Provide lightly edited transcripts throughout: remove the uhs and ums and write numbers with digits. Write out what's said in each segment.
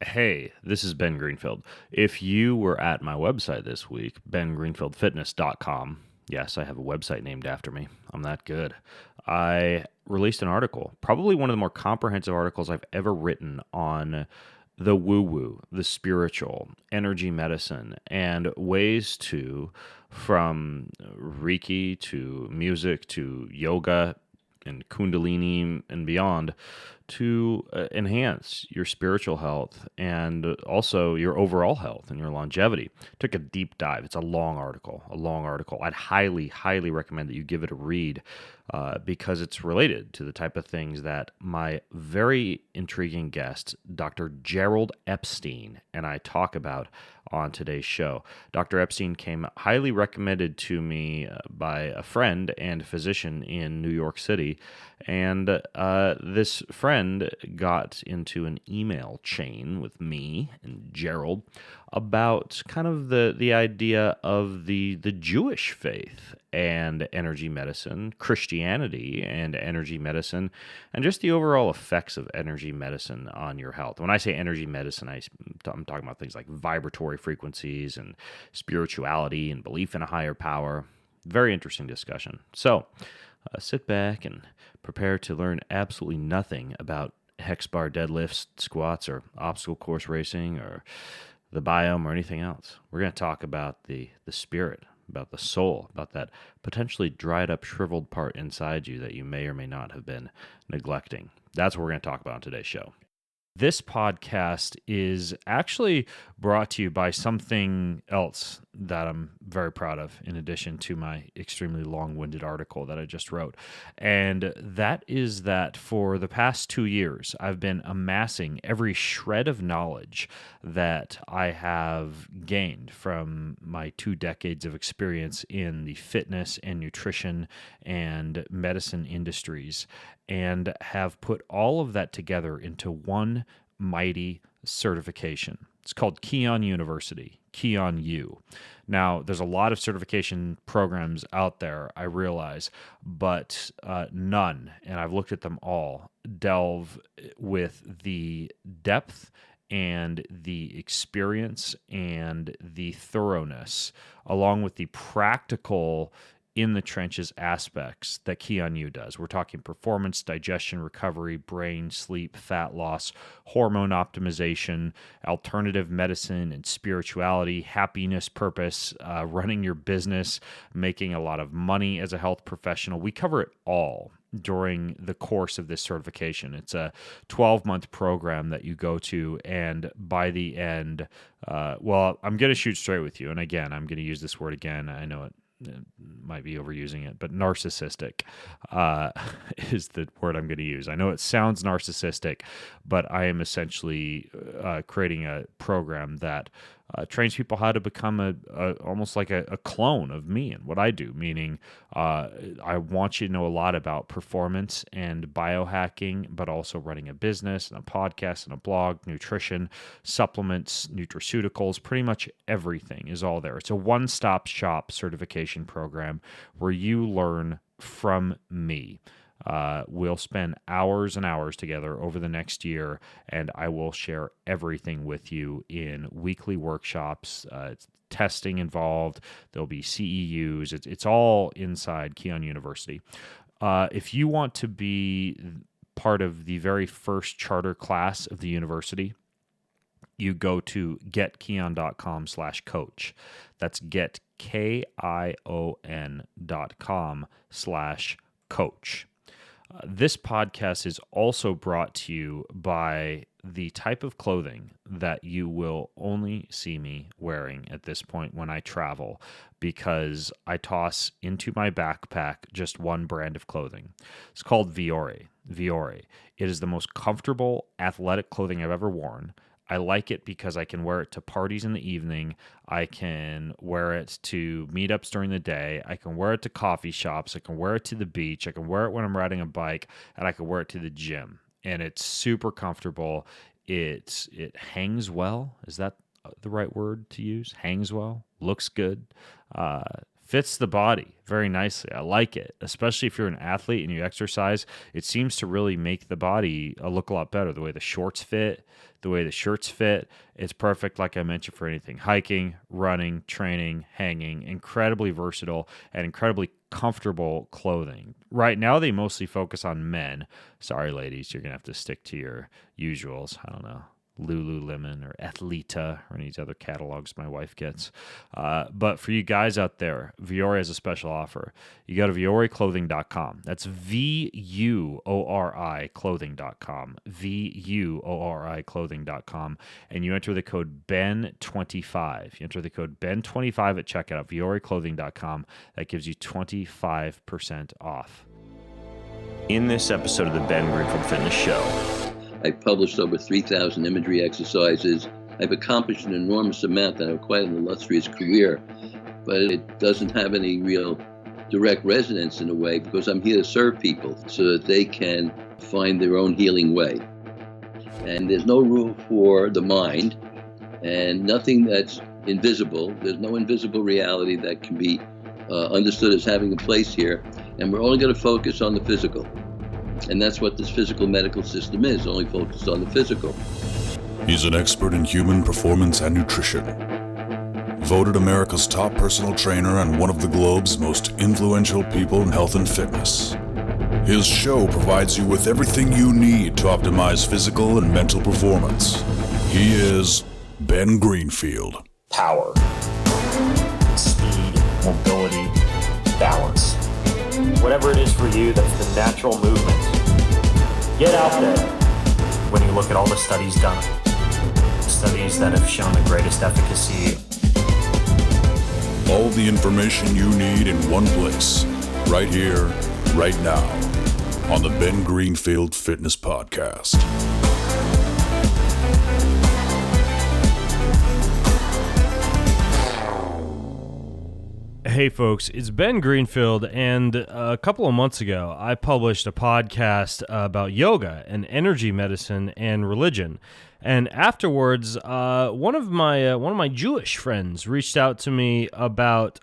Hey, this is Ben Greenfield. If you were at my website this week, bengreenfieldfitness.com, yes, I have a website named after me. I'm that good. I released an article, probably one of the more comprehensive articles I've ever written on the woo woo, the spiritual, energy medicine, and ways to, from Reiki to music to yoga and Kundalini and beyond, to enhance your spiritual health and also your overall health and your longevity. Took a deep dive. It's a long article, I'd highly, highly recommend that you give it a read because it's related to the type of things that my very intriguing guest, Dr. Gerald Epstein, and I talk about on today's show. Dr. Epstein came highly recommended to me by a friend and physician in New York City, and this friend got into an email chain with me and Gerald about kind of the idea of the Jewish faith and energy medicine, Christianity and energy medicine, and just the overall effects of energy medicine on your health. When I say energy medicine, I'm talking about things like vibratory frequencies and spirituality and belief in a higher power. Very interesting discussion. So sit back and prepare to learn absolutely nothing about hex bar deadlifts, squats, or obstacle course racing, or the biome, or anything else. We're going to talk about the spirit, about the soul, about that potentially dried up, shriveled part inside you that you may or may not have been neglecting. That's what we're going to talk about on today's show. This podcast is actually brought to you by something else that I'm very proud of, in addition to my extremely long-winded article that I just wrote. And that is that for the past 2 years, I've been amassing every shred of knowledge that I have gained from my 2 decades of experience in the fitness and nutrition and medicine industries, and have put all of that together into one mighty certification. It's called Keon University, Keon U. Now, there's a lot of certification programs out there, I realize, but none, and I've looked at them all, delve with the depth and the experience and the thoroughness, along with the practical in the trenches aspects that Keon U does. We're talking performance, digestion, recovery, brain, sleep, fat loss, hormone optimization, alternative medicine and spirituality, happiness, purpose, running your business, making a lot of money as a health professional. We cover it all during the course of this certification. It's a 12-month program that you go to, and by the end, I'm going to shoot straight with you. And again, I'm going to use this word again. I know it might be overusing it, but narcissistic is the word I'm going to use. I know it sounds narcissistic, but I am essentially creating a program that trains people how to become almost like a clone of me and what I do, meaning I want you to know a lot about performance and biohacking, but also running a business and a podcast and a blog, nutrition, supplements, nutraceuticals, pretty much everything is all there. It's a one-stop shop certification program where you learn from me. We'll spend hours and hours together over the next year, and I will share everything with you in weekly workshops. It's testing involved. There'll be CEUs. It's all inside Keon University. If you want to be part of the very first charter class of the university, you go to getkeon.com/coach. That's getkion.com/coach. This podcast is also brought to you by the type of clothing that you will only see me wearing at this point when I travel, because I toss into my backpack just one brand of clothing. It's called Viore. Viore. It is the most comfortable athletic clothing I've ever worn. I like it because I can wear it to parties in the evening. I can wear it to meetups during the day. I can wear it to coffee shops. I can wear it to the beach. I can wear it when I'm riding a bike, and I can wear it to the gym. And it's super comfortable. It hangs well. Is that the right word to use? Hangs well. Looks good. fits the body very nicely. I like it, especially if you're an athlete and you exercise. It seems to really make the body look a lot better. The way the shorts fit, the way the shirts fit, it's perfect, like I mentioned, for anything. Hiking, running, training, hanging, incredibly versatile and incredibly comfortable clothing. Right now, they mostly focus on men. Sorry, ladies, you're going to have to stick to your usuals. I don't know. Lululemon or Athleta or any of these other catalogs my wife gets. But for you guys out there, Vuori has a special offer. You go to VuoriClothing.com. That's VUORI Clothing.com. VUORI Clothing.com. And you enter the code BEN25. You enter the code BEN25 at checkout, VuoriClothing.com. That gives you 25% off. In this episode of the Ben Greenfield Fitness Show, I've published over 3,000 imagery exercises. I've accomplished an enormous amount and I have quite an illustrious career, but it doesn't have any real direct resonance in a way because I'm here to serve people so that they can find their own healing way. And there's no room for the mind and nothing that's invisible. There's no invisible reality that can be understood as having a place here. And we're only going to focus on the physical. And that's what this physical medical system is, only focused on the physical. He's an expert in human performance and nutrition. Voted America's top personal trainer and one of the globe's most influential people in health and fitness. His show provides you with everything you need to optimize physical and mental performance. He is Ben Greenfield. Power, speed, mobility, balance. Whatever it is for you, that's the natural movement. Get out there. When you look at all the studies done, studies that have shown the greatest efficacy. All the information you need in one place, right here, right now, on the Ben Greenfield Fitness Podcast. Hey folks, it's Ben Greenfield, and a couple of months ago, I published a podcast about yoga and energy medicine and religion. And afterwards, one of my Jewish friends reached out to me about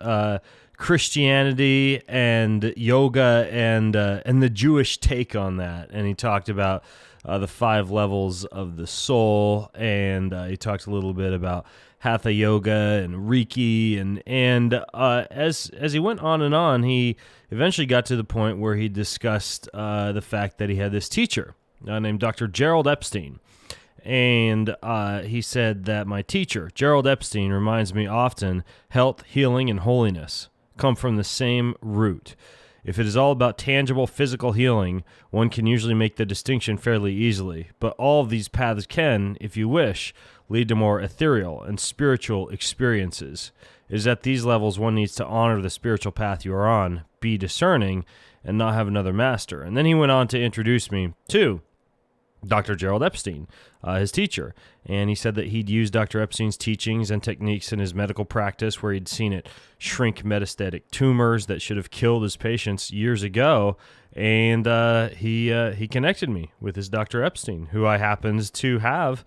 Christianity and yoga and the Jewish take on that. And he talked about the 5 levels of the soul, and he talked a little bit about Hatha yoga and Reiki, and as he went on, he eventually got to the point where he discussed the fact that he had this teacher named Dr. Gerald Epstein, and he said that my teacher, Gerald Epstein, reminds me often health, healing, and holiness come from the same root. If it is all about tangible physical healing, one can usually make the distinction fairly easily, but all of these paths can, if you wish, lead to more ethereal and spiritual experiences. It is at these levels one needs to honor the spiritual path you are on, be discerning, and not have another master. And then he went on to introduce me to Dr. Gerald Epstein, his teacher. And he said that he'd used Dr. Epstein's teachings and techniques in his medical practice, where he'd seen it shrink metastatic tumors that should have killed his patients years ago. And he connected me with his Dr. Epstein, who I happens to have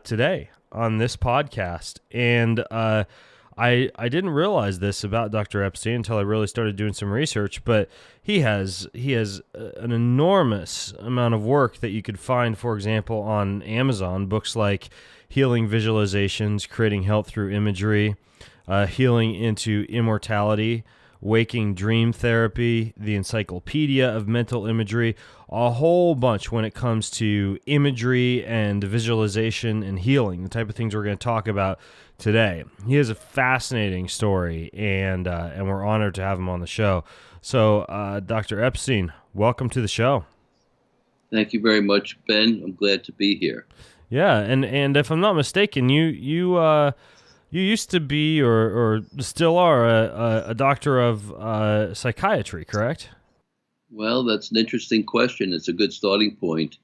today on this podcast. And I didn't realize this about Dr. Epstein until I really started doing some research, but he has an enormous amount of work that you could find, for example, on Amazon, books like Healing Visualizations, Creating Health Through Imagery, Healing into Immortality, Waking Dream Therapy, the Encyclopedia of Mental Imagery, a whole bunch when it comes to imagery and visualization and healing, the type of things we're going to talk about today. He has a fascinating story, and we're honored to have him on the show. So, Dr. Epstein, welcome to the show. Thank you very much, Ben. I'm glad to be here. Yeah, and if I'm not mistaken, you used to be, or still are, a doctor of psychiatry, correct? Well, that's an interesting question. It's a good starting point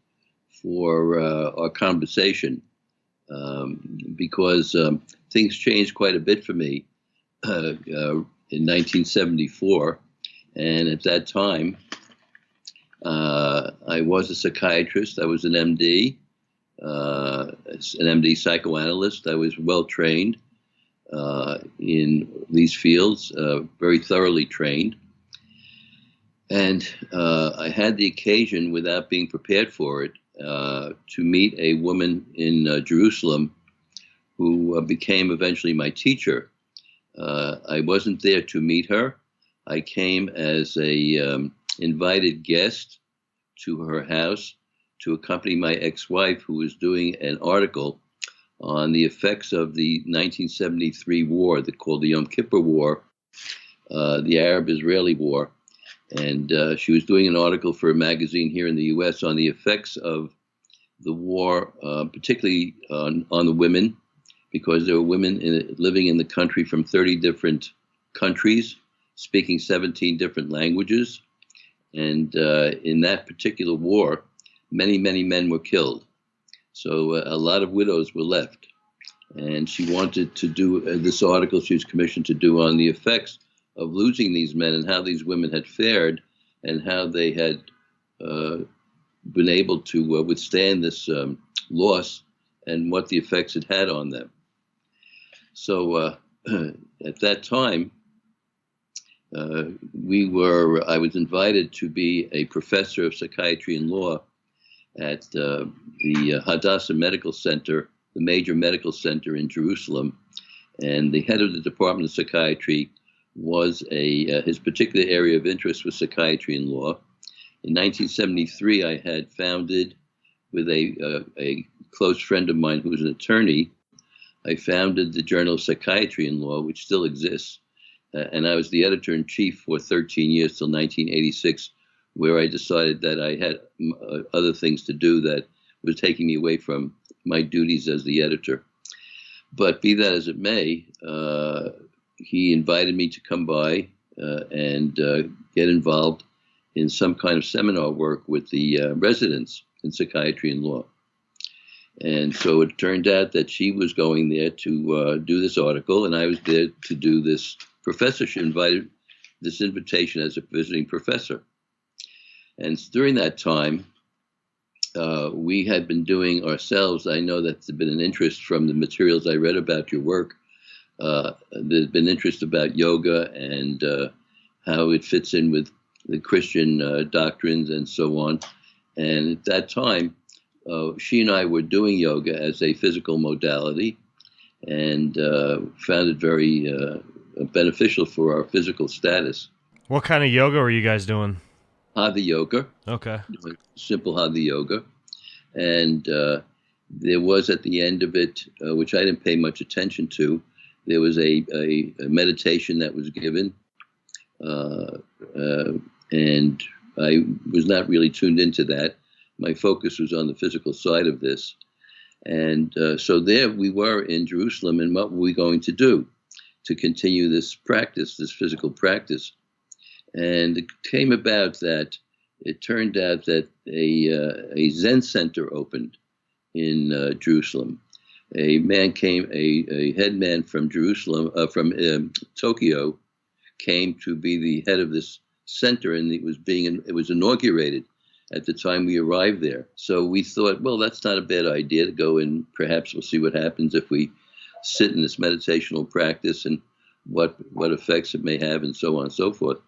for our conversation because things changed quite a bit for me in 1974. And at that time, I was a psychiatrist. I was an MD psychoanalyst. I was well trained. in these fields, very thoroughly trained. And I had the occasion, without being prepared for it, to meet a woman in Jerusalem who became eventually my teacher. I wasn't there to meet her. I came as a invited guest to her house to accompany my ex-wife, who was doing an article on the effects of the 1973 war, called the Yom Kippur War, the Arab-Israeli War. And she was doing an article for a magazine here in the U.S. on the effects of the war, particularly on the women, because there were women living in the country from 30 different countries, speaking 17 different languages. And in that particular war, many, many men were killed. So a lot of widows were left. And she wanted to do this article she was commissioned to do on the effects of losing these men and how these women had fared and how they had been able to withstand this loss and what the effects it had on them. So at that time, I was invited to be a professor of psychiatry and law at the Hadassah Medical Center, the major medical center in Jerusalem. And the head of the Department of Psychiatry was his particular area of interest was psychiatry and law. In 1973, I had founded, with a close friend of mine who was an attorney, I founded the Journal of Psychiatry and Law, which still exists. And I was the editor-in-chief for 13 years till 1986, where I decided that I had other things to do that was taking me away from my duties as the editor. But be that as it may, he invited me to come by and get involved in some kind of seminar work with the residents in psychiatry and law. And so it turned out that she was going there to do this article, and I was there to do this professorship, invited this invitation as a visiting professor. And during that time, we had been doing ourselves, I know that there's been an interest from the materials I read about your work. There's been interest about yoga and how it fits in with the Christian doctrines and so on. And at that time, she and I were doing yoga as a physical modality and found it very beneficial for our physical status. What kind of yoga were you guys doing? Hatha yoga. Okay. Simple hatha yoga. And there was at the end of it, which I didn't pay much attention to, there was a meditation that was given. And I was not really tuned into that. My focus was on the physical side of this. And so there we were in Jerusalem, and what were we going to do to continue this practice, this physical practice? And it came about that it turned out that a Zen center opened in Jerusalem. A man came, a head man from Jerusalem, from Tokyo, came to be the head of this center, and it was inaugurated at the time we arrived there. So we thought, well, that's not a bad idea to go and perhaps we'll see what happens if we sit in this meditational practice and what effects it may have and so on and so forth.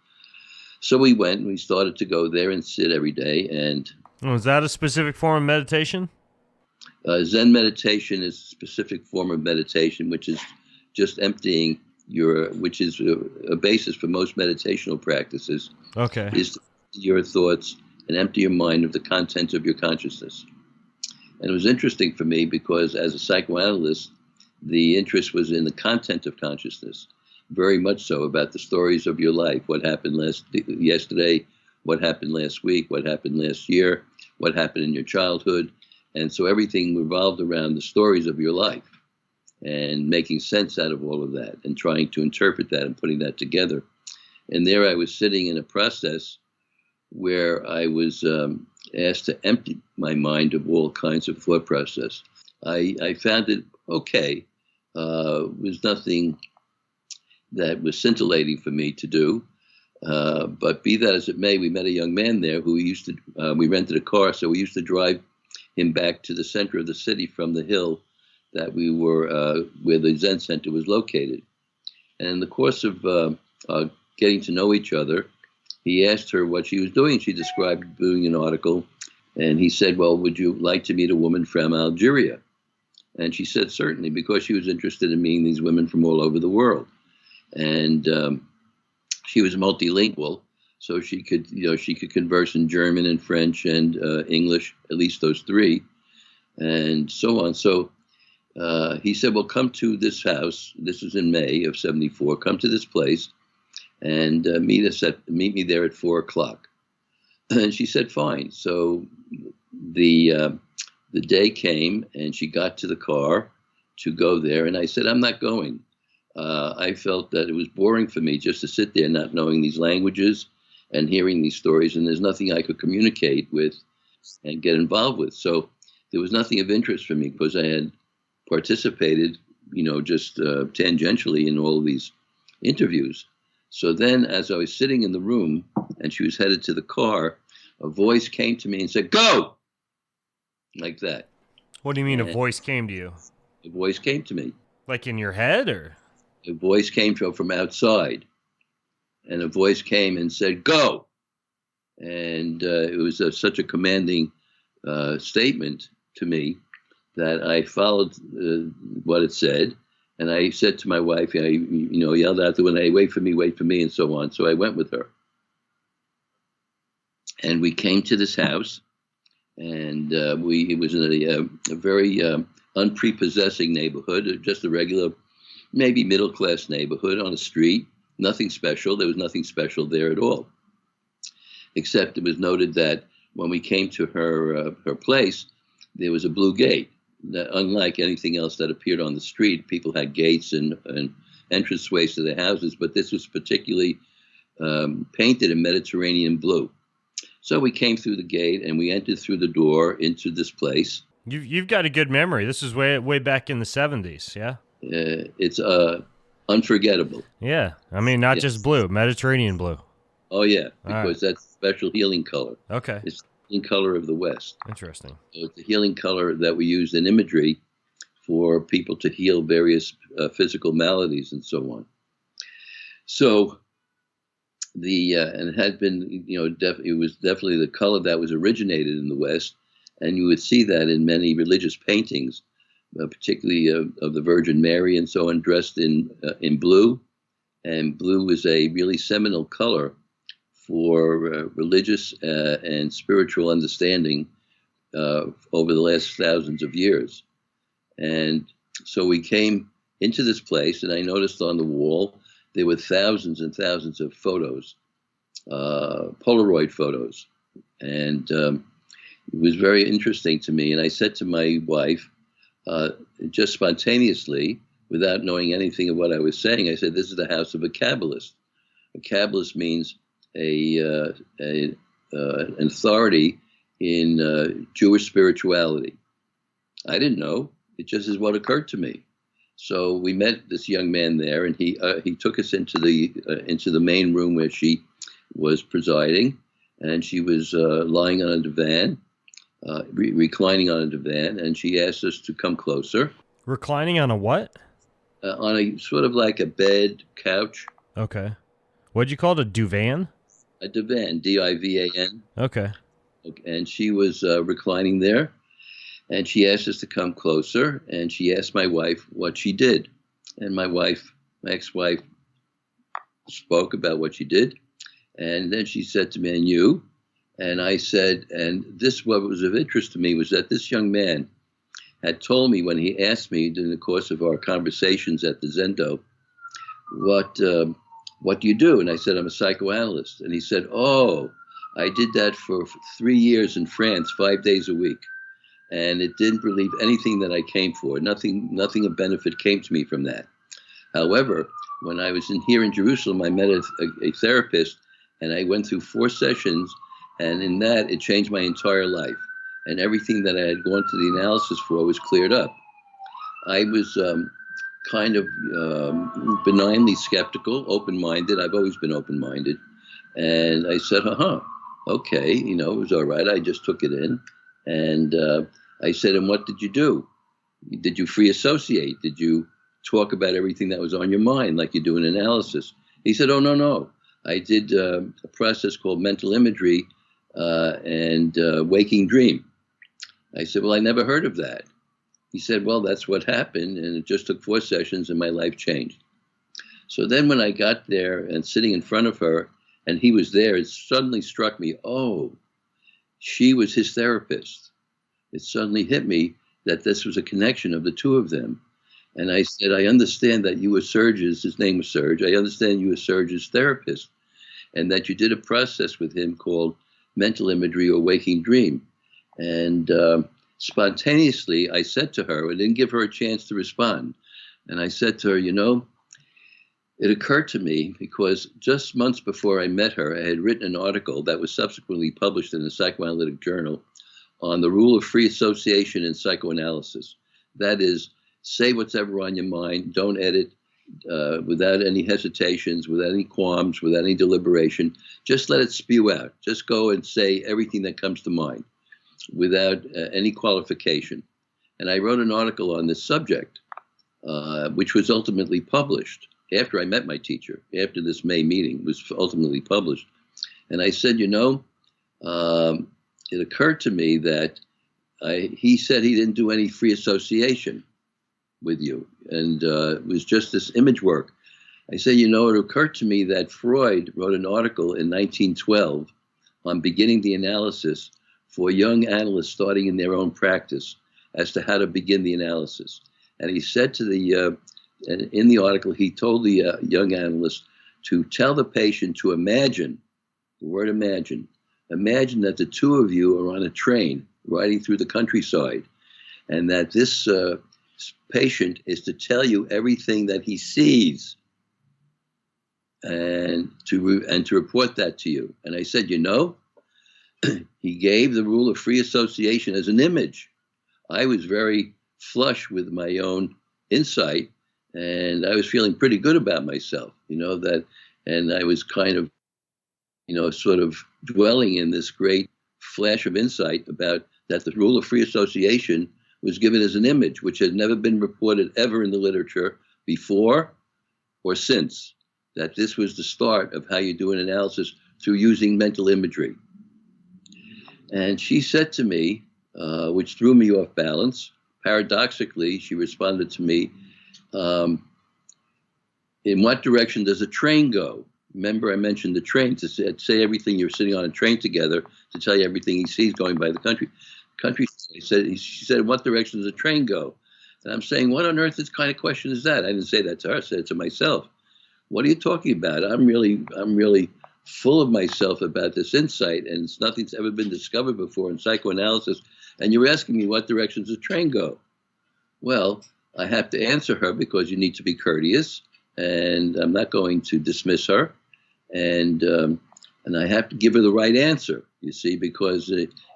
So we went and we started to go there and sit every day. And was that a specific form of meditation? Zen meditation is a specific form of meditation, which is just emptying which is a basis for most meditational practices. Okay. Is to empty your thoughts and empty your mind of the contents of your consciousness. And it was interesting for me because as a psychoanalyst, the interest was in the content of consciousness, very much so, about the stories of your life, what happened yesterday, what happened last week, what happened last year, what happened in your childhood. And so everything revolved around the stories of your life and making sense out of all of that and trying to interpret that and putting that together. And there I was sitting in a process where I was asked to empty my mind of all kinds of thought process. I found it okay. It was nothing that was scintillating for me to do. But be that as it may, we met a young man there who we rented a car, so we used to drive him back to the center of the city from the hill that we were where the Zen Center was located. And in the course of getting to know each other, he asked her what she was doing. She described doing an article, and he said, well, would you like to meet a woman from Algeria? And she said, certainly, because she was interested in meeting these women from all over the world. And she was multilingual, so she could converse in German and French and English, at least those three, and so on. So he said, well, come to this house. This was in May of '74. Come to this place and meet me there at 4:00. And she said, fine. So the day came, and she got to the car to go there. And I said, I'm not going. I felt that it was boring for me just to sit there not knowing these languages and hearing these stories. And there's nothing I could communicate with and get involved with. So there was nothing of interest for me because I had participated, just tangentially in all of these interviews. So then as I was sitting in the room and she was headed to the car, a voice came to me and said, go! Like that. What do you mean a voice came to you? A voice came to me. Like in your head, or? A voice came from outside. And a voice came and said, go! And it was such a commanding statement to me that I followed what it said. And I said to my wife, yelled out the window, wait for me, and so on. So I went with her. And we came to this house, and it was in a very unprepossessing neighborhood, just a regular, maybe middle-class neighborhood on a street. Nothing special. There was nothing special there at all. Except it was noted that when we came to her place, there was a blue gate. That, unlike anything else that appeared on the street, people had gates and entranceways to their houses, but this was particularly painted in Mediterranean blue. So we came through the gate and we entered through the door into this place. You've got a good memory. This is way back in the 70s, yeah? It's unforgettable. Yeah, I mean, not just blue, Mediterranean blue. Oh, yeah, because that's a special healing color. Okay. It's the healing color of the West. Interesting. So it's the healing color that we use in imagery for people to heal various physical maladies and so on. So and it had been, it was definitely the color that was originated in the West, and you would see that in many religious paintings, particularly of the Virgin Mary and so on, dressed in blue. And blue is a really seminal color for religious and spiritual understanding over the last thousands of years. And so we came into this place, and I noticed on the wall there were thousands and thousands of photos, Polaroid photos. And it was very interesting to me. And I said to my wife, just spontaneously, without knowing anything of what I was saying, I said, this is the house of a Kabbalist. A Kabbalist means an authority in Jewish spirituality. I didn't know. It just is what occurred to me. So we met this young man there, and he took us into the main room where she was presiding, and she was lying on a divan, reclining on a divan, and she asked us to come closer. Reclining on a what? On a sort of like a bed, couch. Okay. What'd you call it, a divan? A divan, D-I-V-A-N. Okay. And she was reclining there. And she asked us to come closer, and she asked my wife what she did. And my ex-wife, spoke about what she did. And then she said to me, and you? And I said, and what was of interest to me was that this young man had told me when he asked me during the course of our conversations at the Zendo, what do you do? And I said, I'm a psychoanalyst. And he said, oh, I did that for 3 years in France, 5 days a week. And it didn't relieve anything that I came for. Nothing of benefit came to me from that. However, when I was here in Jerusalem, I met a therapist, and I went through 4 sessions, and in that, it changed my entire life. And everything that I had gone to the analysis for was cleared up. I was kind of benignly skeptical, open-minded. I've always been open-minded. And I said, okay, it was all right. I just took it in. And I said, and what did you do? Did you free associate? Did you talk about everything that was on your mind, like you do an analysis? He said, oh, no. I did a process called mental imagery and waking dream. I said, well, I never heard of that. He said, well, that's what happened, and it just took 4 sessions, and my life changed. So then when I got there and sitting in front of her, and he was there, it suddenly struck me, oh, she was his therapist. It suddenly hit me that this was a connection of the two of them. And I said, I understand that you were Serge's, his name was Serge, I understand you were Serge's therapist, and that you did a process with him called mental imagery or waking dream. And spontaneously, I said to her, I didn't give her a chance to respond. And I said to her, you know, it occurred to me because just months before I met her, I had written an article that was subsequently published in the Psychoanalytic Journal on the rule of free association in psychoanalysis. That is, say what's ever on your mind, don't edit without any hesitations, without any qualms, without any deliberation. Just let it spew out. Just go and say everything that comes to mind without any qualification. And I wrote an article on this subject, which was ultimately published after I met my teacher, after this May meeting, was ultimately published. And I said, you know, it occurred to me that he said he didn't do any free association with you, and it was just this image work. I said, you know, it occurred to me that Freud wrote an article in 1912 on beginning the analysis for young analysts starting in their own practice as to how to begin the analysis. And he said to the, in the article, he told the young analyst to tell the patient to imagine, the word imagine that the two of you are on a train riding through the countryside, and that this patient is to tell you everything that he sees and to report that to you. And I said, you know, he gave the rule of free association as an image. I was very flush with my own insight, and I was feeling pretty good about myself, you know, that, and I was kind of, you know, sort of dwelling in this great flash of insight about that the rule of free association was given as an image, which had never been reported ever in the literature before or since, that this was the start of how you do an analysis through using mental imagery. And she said to me, which threw me off balance, paradoxically, she responded to me, in what direction does a train go? Remember, I mentioned the train, to say everything, you're sitting on a train together, to tell you everything he sees going by the country. She said, in what direction does a train go? And I'm saying, what on earth kind of question is that? I didn't say that to her, I said it to myself. What are you talking about? I'm really full of myself about this insight, and it's nothing's ever been discovered before in psychoanalysis. And you're asking me what direction does a train go? Well, I have to answer her because you need to be courteous, and I'm not going to dismiss her, and I have to give her the right answer. You see, because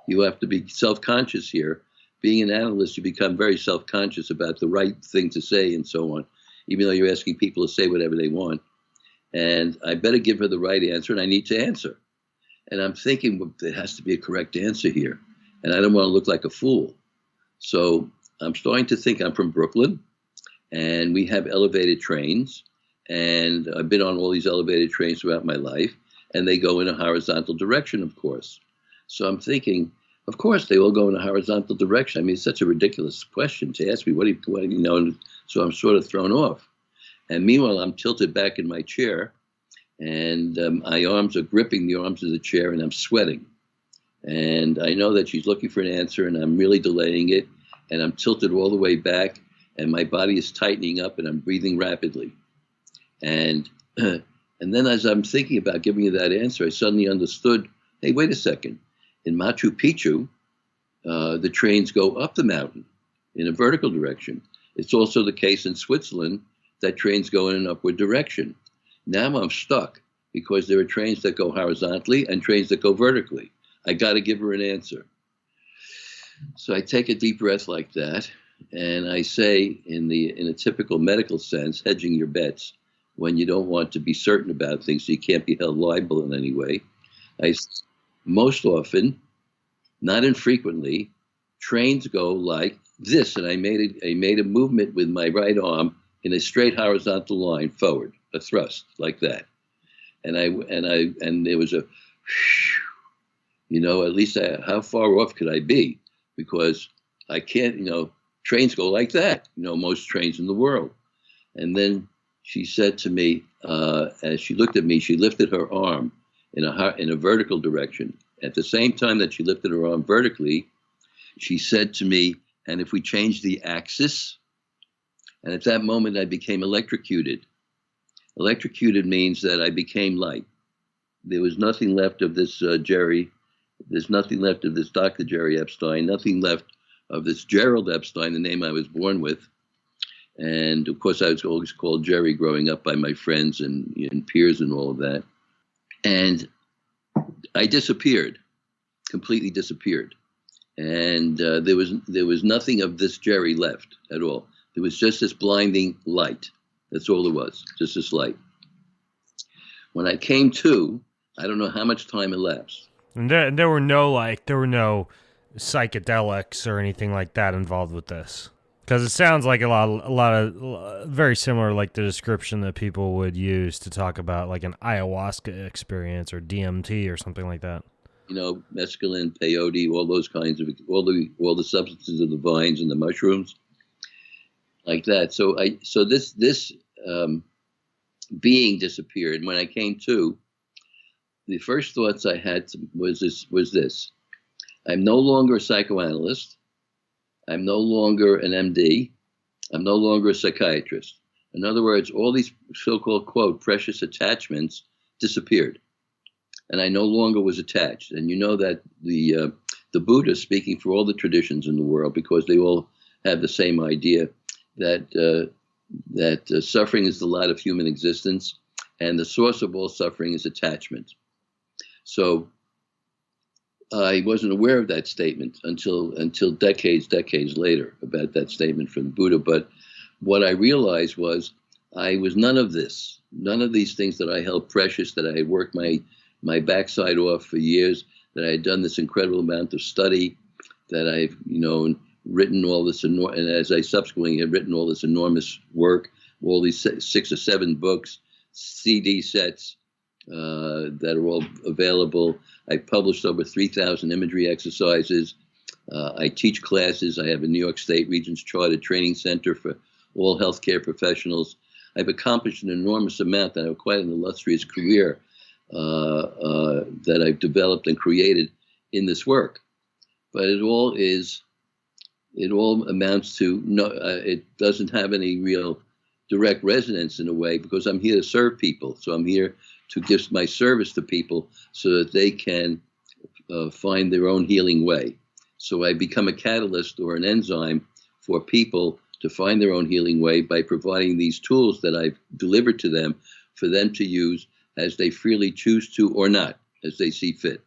you have to be self-conscious here. Being an analyst, you become very self-conscious about the right thing to say and so on, even though you're asking people to say whatever they want. And I better give her the right answer, and I need to answer. And I'm thinking, well, there has to be a correct answer here, and I don't want to look like a fool. So I'm starting to think. I'm from Brooklyn, and we have elevated trains, and I've been on all these elevated trains throughout my life, and they go in a horizontal direction, of course. So I'm thinking, of course, they all go in a horizontal direction. I mean, it's such a ridiculous question to ask me, what do you know? So I'm sort of thrown off. And meanwhile, I'm tilted back in my chair, and my arms are gripping the arms of the chair, and I'm sweating. And I know that she's looking for an answer, and I'm really delaying it, and I'm tilted all the way back, and my body is tightening up, and I'm breathing rapidly. And then as I'm thinking about giving you that answer, I suddenly understood, hey, wait a second. In Machu Picchu, the trains go up the mountain in a vertical direction. It's also the case in Switzerland that trains go in an upward direction. Now I'm stuck because there are trains that go horizontally and trains that go vertically. I got to give her an answer. So I take a deep breath like that, and I say, in a typical medical sense, hedging your bets, when you don't want to be certain about things so you can't be held liable in any way, I most often, not infrequently, trains go like this. And I made a movement with my right arm in a straight horizontal line forward, a thrust like that. And there was a, at least how far off could I be? Because I can't, trains go like that, most trains in the world. And then she said to me, as she looked at me, she lifted her arm in a vertical direction. At the same time that she lifted her arm vertically, she said to me, and if we change the axis, and at that moment I became electrocuted. Electrocuted means that I became light. There was nothing left of this Jerry. There's nothing left of this Dr. Jerry Epstein, nothing left of this Gerald Epstein, the name I was born with. And of course, I was always called Jerry growing up by my friends and peers and all of that. And I disappeared, completely disappeared. And there was nothing of this Jerry left at all. There was just this blinding light. That's all there was, just this light. When I came to, I don't know how much time elapsed. And there were no psychedelics or anything like that involved with this, because it sounds like a lot of very similar, like the description that people would use to talk about like an ayahuasca experience or DMT or something like that. Mescaline, peyote, all those kinds of all the substances of the vines and the mushrooms, like that. So this being disappeared. When I came to, the first thoughts I had was this: I'm no longer a psychoanalyst. I'm no longer an MD. I'm no longer a psychiatrist. In other words, all these so-called, quote, precious attachments disappeared. And I no longer was attached. And you know that the Buddha, speaking for all the traditions in the world, because they all have the same idea, that suffering is the lot of human existence, and the source of all suffering is attachment. So I wasn't aware of that statement until decades later, about that statement from the Buddha. But what I realized was I was none of these things that I held precious, that I had worked my backside off for years, that I had done this incredible amount of study, that I've written all this, and as I subsequently had written all this enormous work, all these 6 or 7 books, CD sets that are all available. I published over 3,000 imagery exercises. I teach classes. I have a New York State Regents Chartered Training Center for all healthcare professionals. I've accomplished an enormous amount, and I have quite an illustrious career that I've developed and created in this work. But it all amounts to it doesn't have any real direct resonance in a way, because I'm here to serve people. So I'm here to give my service to people so that they can find their own healing way. So I become a catalyst or an enzyme for people to find their own healing way by providing these tools that I've delivered to them for them to use as they freely choose to, or not, as they see fit.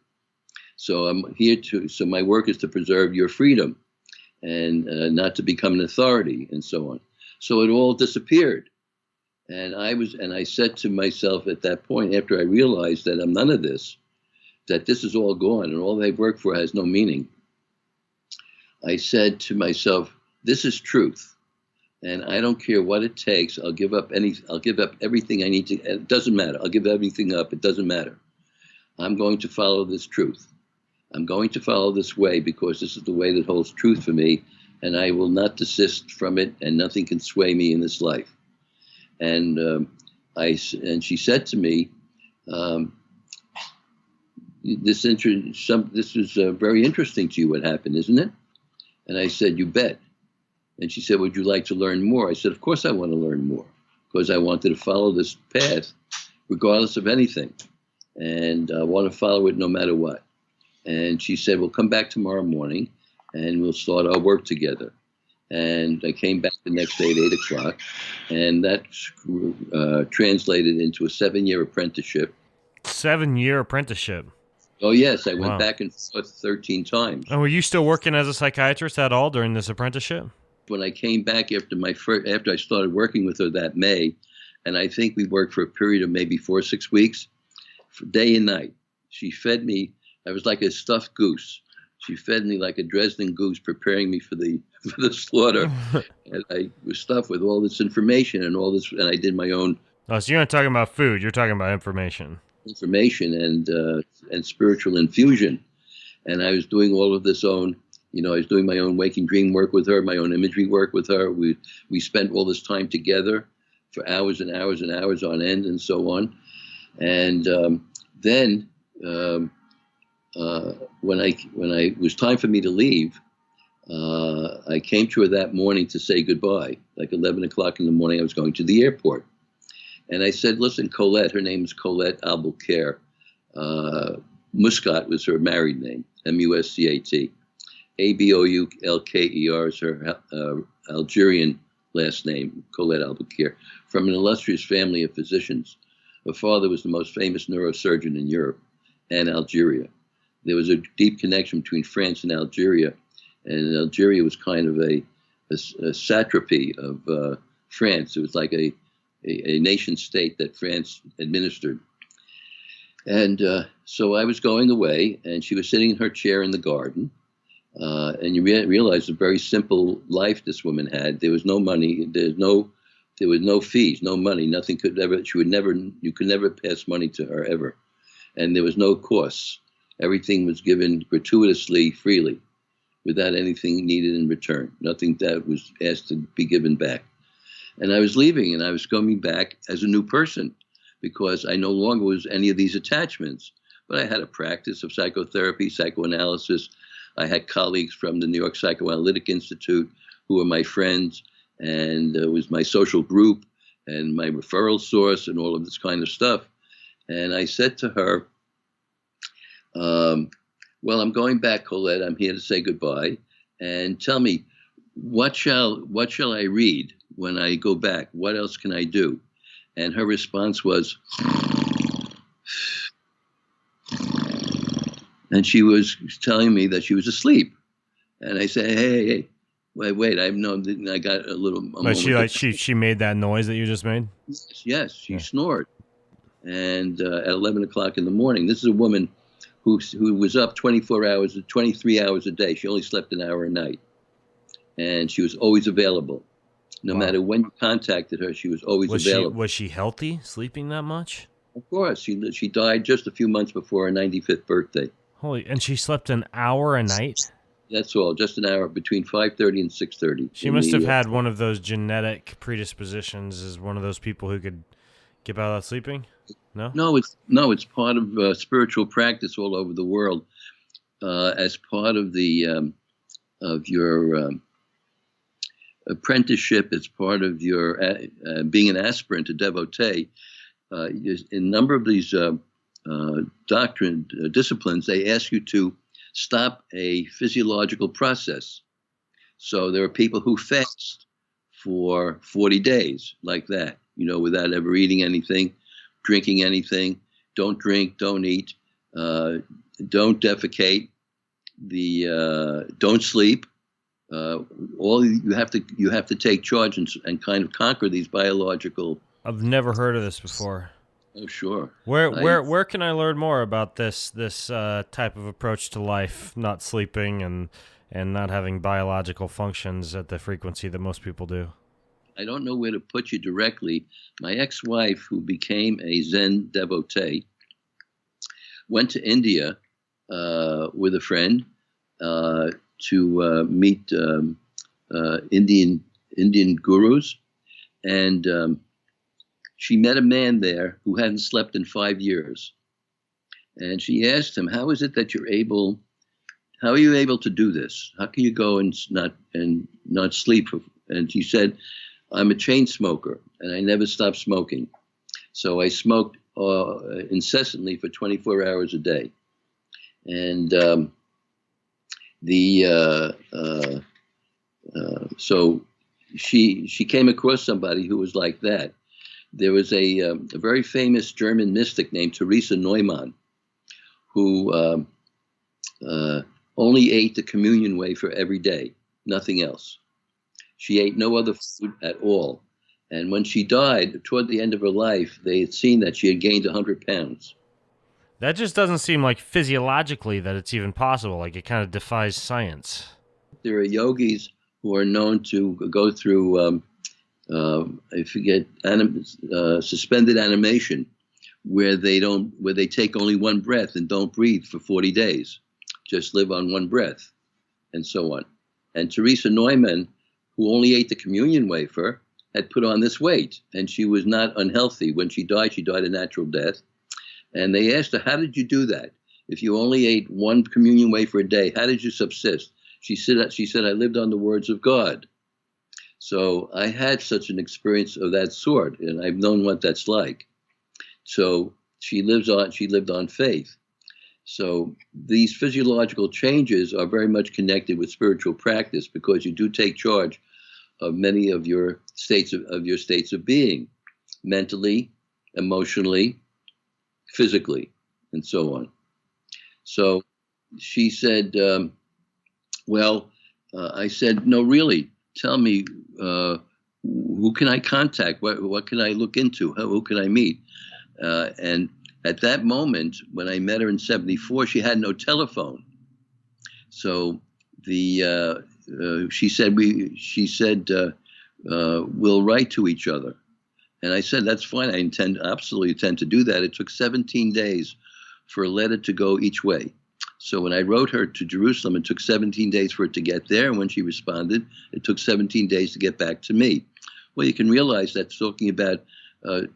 So I'm here so my work is to preserve your freedom and not to become an authority and so on. So it all disappeared. And I said to myself at that point, after I realized that I'm none of this, that this is all gone and all they've worked for has no meaning, I said to myself, this is truth. And I don't care what it takes. I'll give up everything I need to. It doesn't matter. I'll give everything up. It doesn't matter. I'm going to follow this truth. I'm going to follow this way because this is the way that holds truth for me, and I will not desist from it, and nothing can sway me in this life. And she said to me, this is very interesting to you, what happened, isn't it? And I said, you bet. And she said, would you like to learn more? I said, of course I want to learn more, because I wanted to follow this path regardless of anything. And I want to follow it no matter what. And she said, well, come back tomorrow morning and we'll start our work together. And I came back the next day at 8 o'clock, and that translated into a 7-year apprenticeship. 7-year apprenticeship? Oh, yes. I went back and forth 13 times. And were you still working as a psychiatrist at all during this apprenticeship? When I came back after I started working with her that May, and I think we worked for a period of maybe 4 or 6 weeks, day and night. She fed me. I was like a stuffed goose. She fed me like a Dresden goose, preparing me for the slaughter. And I was stuffed with all this information and all this, and I did my own. Oh, so you're not talking about food. You're talking about information. And spiritual infusion. And I was doing all of this own, I was doing my own waking dream work with her, my own imagery work with her. We spent all this time together for hours and hours and hours on end and so on. And then when it was time for me to leave, I came to her that morning to say goodbye. Like 11 o'clock in the morning, I was going to the airport. And I said, listen, Colette, her name is Colette Abouker. Muscat was her married name, Muscat. Aboulker is her Algerian last name, Colette Abouker, from an illustrious family of physicians. Her father was the most famous neurosurgeon in Europe and Algeria. There was a deep connection between France and Algeria, and Algeria was kind of a satrapy of France. It was like a nation state that France administered. And so I was going away, and she was sitting in her chair in the garden. And you realize the very simple life this woman had. There was no money. There was no fees, no money. Nothing could ever. You could never pass money to her ever. And there was no costs. Everything was given gratuitously, freely, without anything needed in return. Nothing that was asked to be given back. And I was leaving, and I was coming back as a new person, because I no longer was any of these attachments. But I had a practice of psychotherapy, psychoanalysis. I had colleagues from the New York Psychoanalytic Institute who were my friends, and it was my social group and my referral source and all of this kind of stuff. And I said to her, well, I'm going back, Colette. I'm here to say goodbye. And tell me, what shall I read when I go back? What else can I do? And her response was, and she was telling me that she was asleep. And I said, hey, wait, I got a little. But she made that noise that you just made? Yes, she snored. And at 11 o'clock in the morning, this is a woman who was up 23 hours a day. She only slept an hour a night. And she was always available. No matter when you contacted her, she was always available. Was she healthy, sleeping that much? Of course. She died just a few months before her 95th birthday. And she slept an hour a night? That's all, just an hour, between 5:30 and 6:30. She must have had one of those genetic predispositions as one of those people who could get out without sleeping? No? No, it's part of spiritual practice all over the world. As part of of your apprenticeship, it's part of your being an aspirant, a devotee. In a number of these disciplines, they ask you to stop a physiological process. So there are people who fast for 40 days like that, without ever eating anything, drinking anything. Don't drink, don't eat, don't defecate, don't sleep. All you have to take charge and kind of conquer these biological. I've never heard of this before. Oh, sure. Where can I learn more about this type of approach to life, not sleeping and not having biological functions at the frequency that most people do? I don't know where to put you directly. My ex-wife, who became a Zen devotee, went to India with a friend to meet Indian gurus, and she met a man there who hadn't slept in 5 years. And she asked him, how is it that how are you able to do this? How can you go and not sleep? And he said, I'm a chain smoker and I never stopped smoking. So I smoked incessantly for 24 hours a day. And so she came across somebody who was like that. There was a very famous German mystic named Teresa Neumann, who only ate the communion wafer every day, nothing else. She ate no other food at all. And when she died, toward the end of her life, they had seen that she had gained 100 pounds. That just doesn't seem like physiologically that it's even possible. Like it kind of defies science. There are yogis who are known to go through, I forget, suspended animation, where they take only one breath and don't breathe for 40 days, just live on one breath, and so on. And Teresa Neumann, who only ate the communion wafer, had put on this weight, and she was not unhealthy. When she died a natural death. And they asked her, how did you do that? If you only ate one communion wafer a day, how did you subsist? She said, I lived on the words of God. So I had such an experience of that sort, and I've known what that's like. So she lived on faith. So these physiological changes are very much connected with spiritual practice, because you do take charge of many of your states of being, mentally, emotionally, physically, and so on. So she said, I said, no, really, tell me, who can I contact? What can I look into? Who can I meet? And at that moment, when I met her in 1974, she had no telephone. So she said, we'll write to each other. And I said, that's fine. I absolutely intend to do that. It took 17 days for a letter to go each way. So when I wrote her to Jerusalem, it took 17 days for it to get there. And when she responded, it took 17 days to get back to me. Well, you can realize that's talking about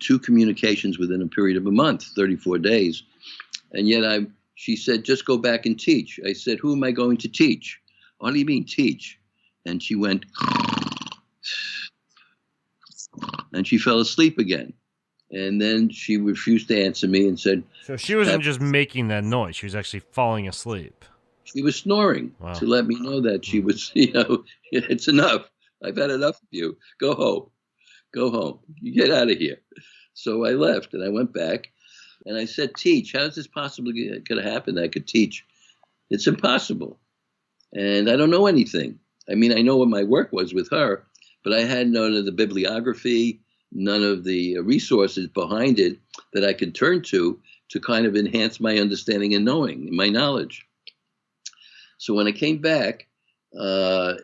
2 communications within a period of a month, 34 days. And yet she said, just go back and teach. I said, who am I going to teach? What do you mean teach? And she went, and she fell asleep again. And then she refused to answer me and said... So she wasn't just making that noise. She was actually falling asleep. She was snoring to let me know that she was, it's enough. I've had enough of you. Go home. Go home. You get out of here. So I left and I went back and I said, teach. How is this possibly going to happen that I could teach? It's impossible. And I don't know anything. I mean, I know what my work was with her, but I had none of the bibliography, none of the resources behind it that I could turn to kind of enhance my understanding and knowing, my knowledge. So when I came back to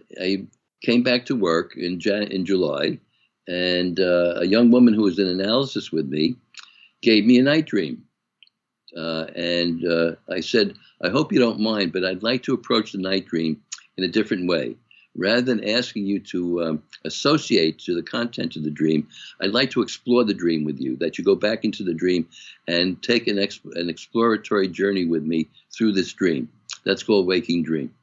work in July, and a young woman who was in analysis with me gave me a night dream. And I said, I hope you don't mind, but I'd like to approach the night dream in a different way. Rather than asking you to associate to the content of the dream, I'd like to explore the dream with you, that you go back into the dream and take an exploratory journey with me through this dream. That's called waking dream.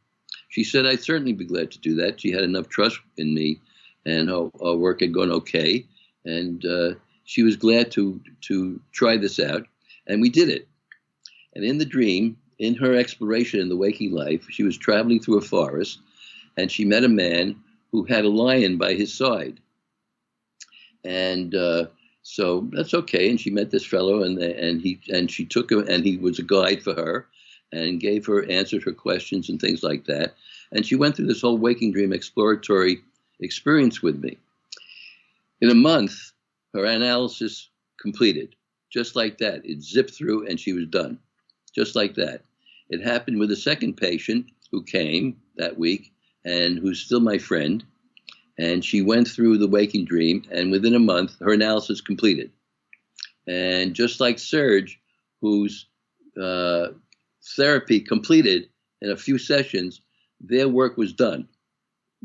She said, I'd certainly be glad to do that. She had enough trust in me, and our work had gone okay. And she was glad to try this out, and we did it. And in the dream, in her exploration in the waking life, she was traveling through a forest, and she met a man who had a lion by his side. And so that's okay. And she met this fellow, and she took him, and he was a guide for her, and answered her questions and things like that. And she went through this whole waking dream exploratory experience with me. In a month, her analysis completed, just like that. It zipped through, and she was done, just like that. It happened with a second patient who came that week, and who's still my friend, and she went through the waking dream, and within a month, her analysis completed. And just like Serge, whose therapy completed in a few sessions, their work was done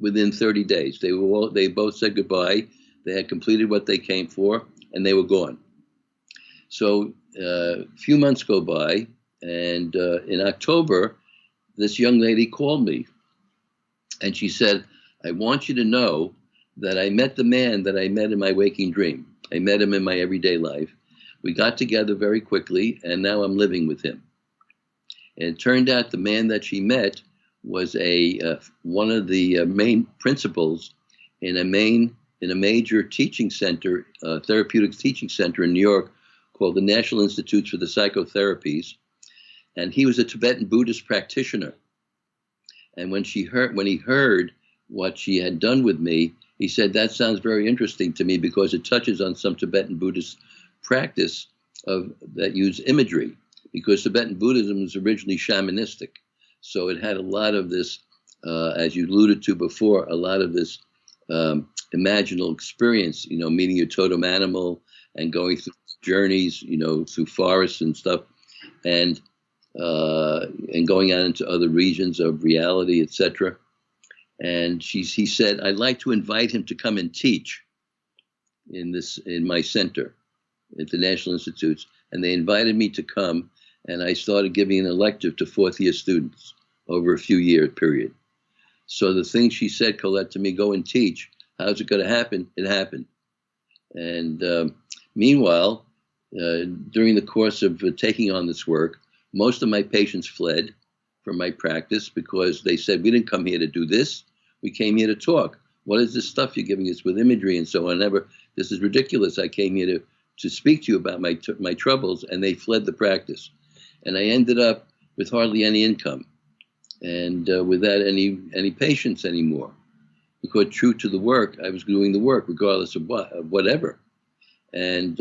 within 30 days. They both said goodbye. They had completed what they came for, and they were gone. So a few months go by, and in October, this young lady called me. And she said, I want you to know that I met the man that I met in my waking dream. I met him in my everyday life. We got together very quickly, and now I'm living with him. And it turned out the man that she met was one of the main principals in a major teaching center, therapeutic teaching center in New York called the National Institutes for the Psychotherapies. And he was a Tibetan Buddhist practitioner. And when he heard what she had done with me, he said, that sounds very interesting to me because it touches on some Tibetan Buddhist practice that use imagery, because Tibetan Buddhism was originally shamanistic. So it had a lot of this, as you alluded to before, a lot of this imaginal experience, meeting your totem animal and going through journeys, through forests and stuff, and going out into other regions of reality, etc. And he said, I'd like to invite him to come and teach in my center at the National Institutes. And they invited me to come, and I started giving an elective to fourth-year students over a few-year period. So the thing she said, Colette, to me, go and teach. How's it going to happen? It happened. And meanwhile, during the course of taking on this work, most of my patients fled from my practice because they said, we didn't come here to do this. We came here to talk. What is this stuff you're giving us with imagery and so on? This is ridiculous. I came here to speak to you about my troubles, and they fled the practice. And I ended up with hardly any income and without any patients anymore. Because true to the work, I was doing the work regardless of whatever. And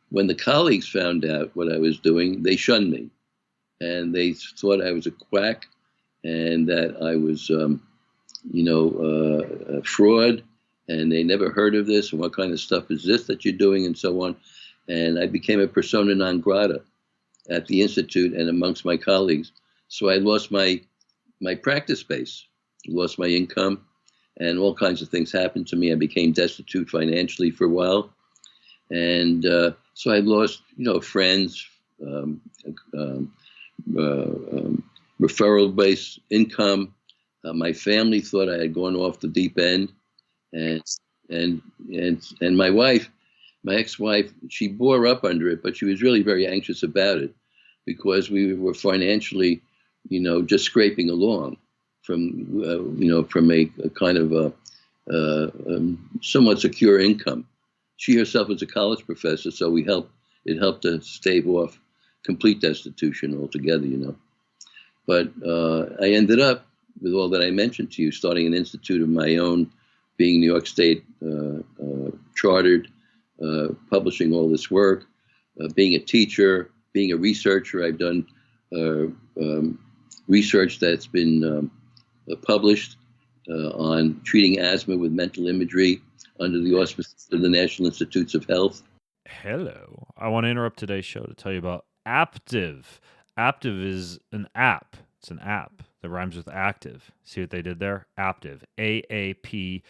when the colleagues found out what I was doing, they shunned me. And they thought I was a quack and that I was, a fraud. And they never heard of this. And what kind of stuff is this that you're doing and so on. And I became a persona non grata at the Institute and amongst my colleagues. So I lost my practice space, lost my income, and all kinds of things happened to me. I became destitute financially for a while. And so I lost, friends, referral-based income. My family thought I had gone off the deep end. And my wife, my ex-wife, she bore up under it, but she was really very anxious about it because we were financially, just scraping along from a kind of a somewhat secure income. She herself was a college professor, so it helped to stave off complete destitution altogether, But I ended up with all that I mentioned to you, starting an institute of my own, being New York State chartered, publishing all this work, being a teacher, being a researcher. I've done research that's been published on treating asthma with mental imagery under the auspices of the National Institutes of Health. Hello. I want to interrupt today's show to tell you about Aptiv. Aptiv is an app. It's an app that rhymes with active. See what they did there? Aptiv. AAPTIV.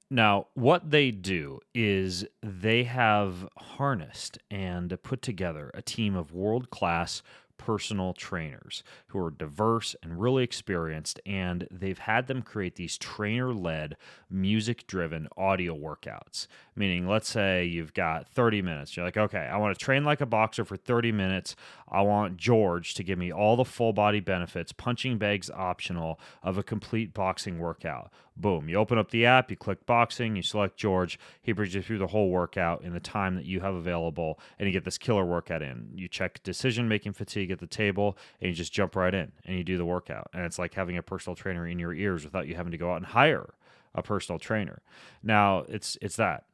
Now, what they do is they have harnessed and put together a team of world-class personal trainers who are diverse and really experienced, and they've had them create these trainer-led, music-driven audio workouts. Meaning, let's say you've got 30 minutes. You're like, okay, I want to train like a boxer for 30 minutes. I want George to give me all the full-body benefits, punching bags optional, of a complete boxing workout. Boom. You open up the app, you click boxing, you select George. He brings you through the whole workout in the time that you have available, and you get this killer workout in. You check decision-making fatigue at the table, and you just jump right in, and you do the workout. And it's like having a personal trainer in your ears without you having to go out and hire a personal trainer. Now, it's that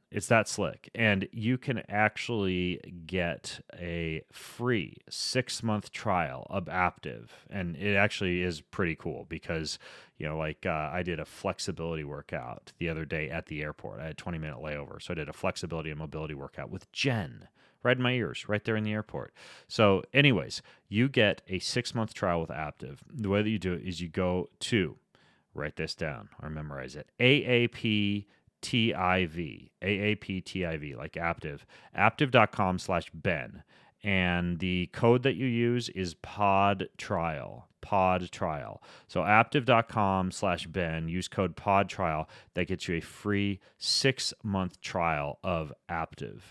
slick. And you can actually get a free 6-month trial of Aptiv. And it actually is pretty cool because, I did a flexibility workout the other day at the airport. I had a 20-minute layover. So I did a flexibility and mobility workout with Jen right in my ears, right there in the airport. So anyways, you get a 6-month trial with Aptiv. The way that you do it is you go to, write this down or memorize it, AAPTIV, like Aptiv, aptiv.com/Ben. And the code that you use is pod trial. So aptiv.com/Ben, use code pod trial. That gets you a free 6-month trial of Aptiv.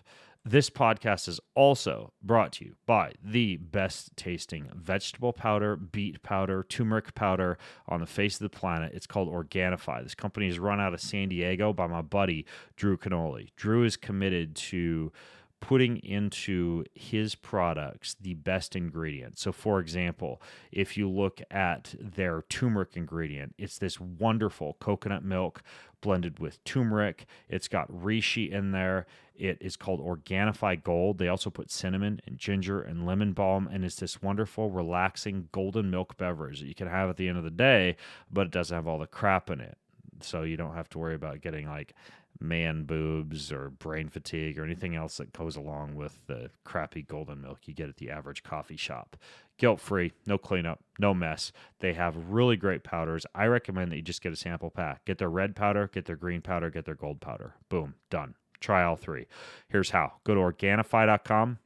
This podcast is also brought to you by the best tasting vegetable powder, beet powder, turmeric powder on the face of the planet. It's called Organifi. This company is run out of San Diego by my buddy, Drew Canoli. Drew is committed to putting into his products the best ingredients. So, for example, if you look at their turmeric ingredient, it's this wonderful coconut milk blended with turmeric. It's got reishi in there. It is called Organifi Gold. They also put cinnamon and ginger and lemon balm, and it's this wonderful, relaxing golden milk beverage that you can have at the end of the day, but it doesn't have all the crap in it. So you don't have to worry about getting like man boobs or brain fatigue or anything else that goes along with the crappy golden milk you get at the average coffee shop. Guilt-free, no cleanup, no mess. They have really great powders. I recommend that you just get a sample pack. Get their red powder, get their green powder, get their gold powder. Boom, done. Try all three. Here's how. Go to Organifi.com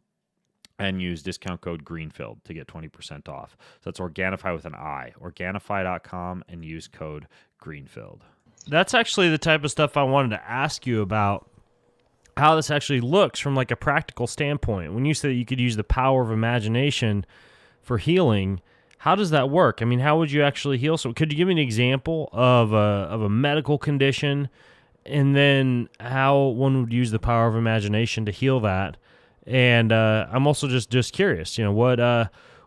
and use discount code Greenfield to get 20% off. So that's Organifi with an I. Organifi.com and use code Greenfield. That's actually the type of stuff I wanted to ask you about, how this actually looks from like a practical standpoint. When you said you could use the power of imagination for healing, how does that work? I mean, how would you actually heal? So could you give me an example of a medical condition, and then how one would use the power of imagination to heal that? And I'm also just curious,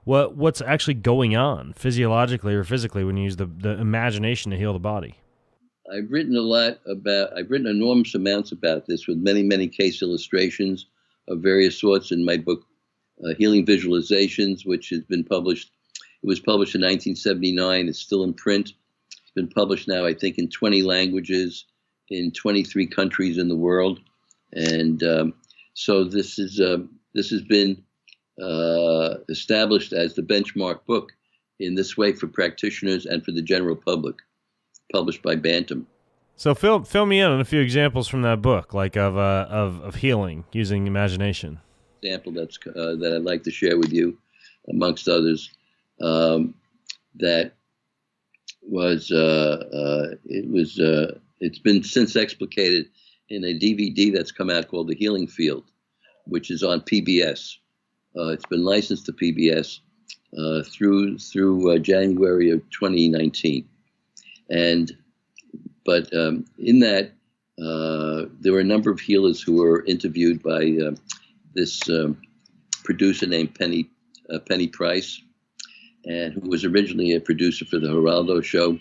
what's actually going on physiologically or physically when you use the imagination to heal the body? I've written enormous amounts about this with many, many case illustrations of various sorts in my book, Healing Visualizations, which has been published. It was published in 1979. It's still in print. It's been published now, I think, in 20 languages in 23 countries in the world. And so this has been established as the benchmark book in this way for practitioners and for the general public, published by Bantam. So fill me in on a few examples from that book, like of healing using imagination. Example that I'd like to share with you, amongst others, that was it's been since explicated in a DVD that's come out called The Healing Field, which is on PBS. It's been licensed to PBS through January of 2019. But in that, there were a number of healers who were interviewed by this producer named Penny Price, and who was originally a producer for the Geraldo show.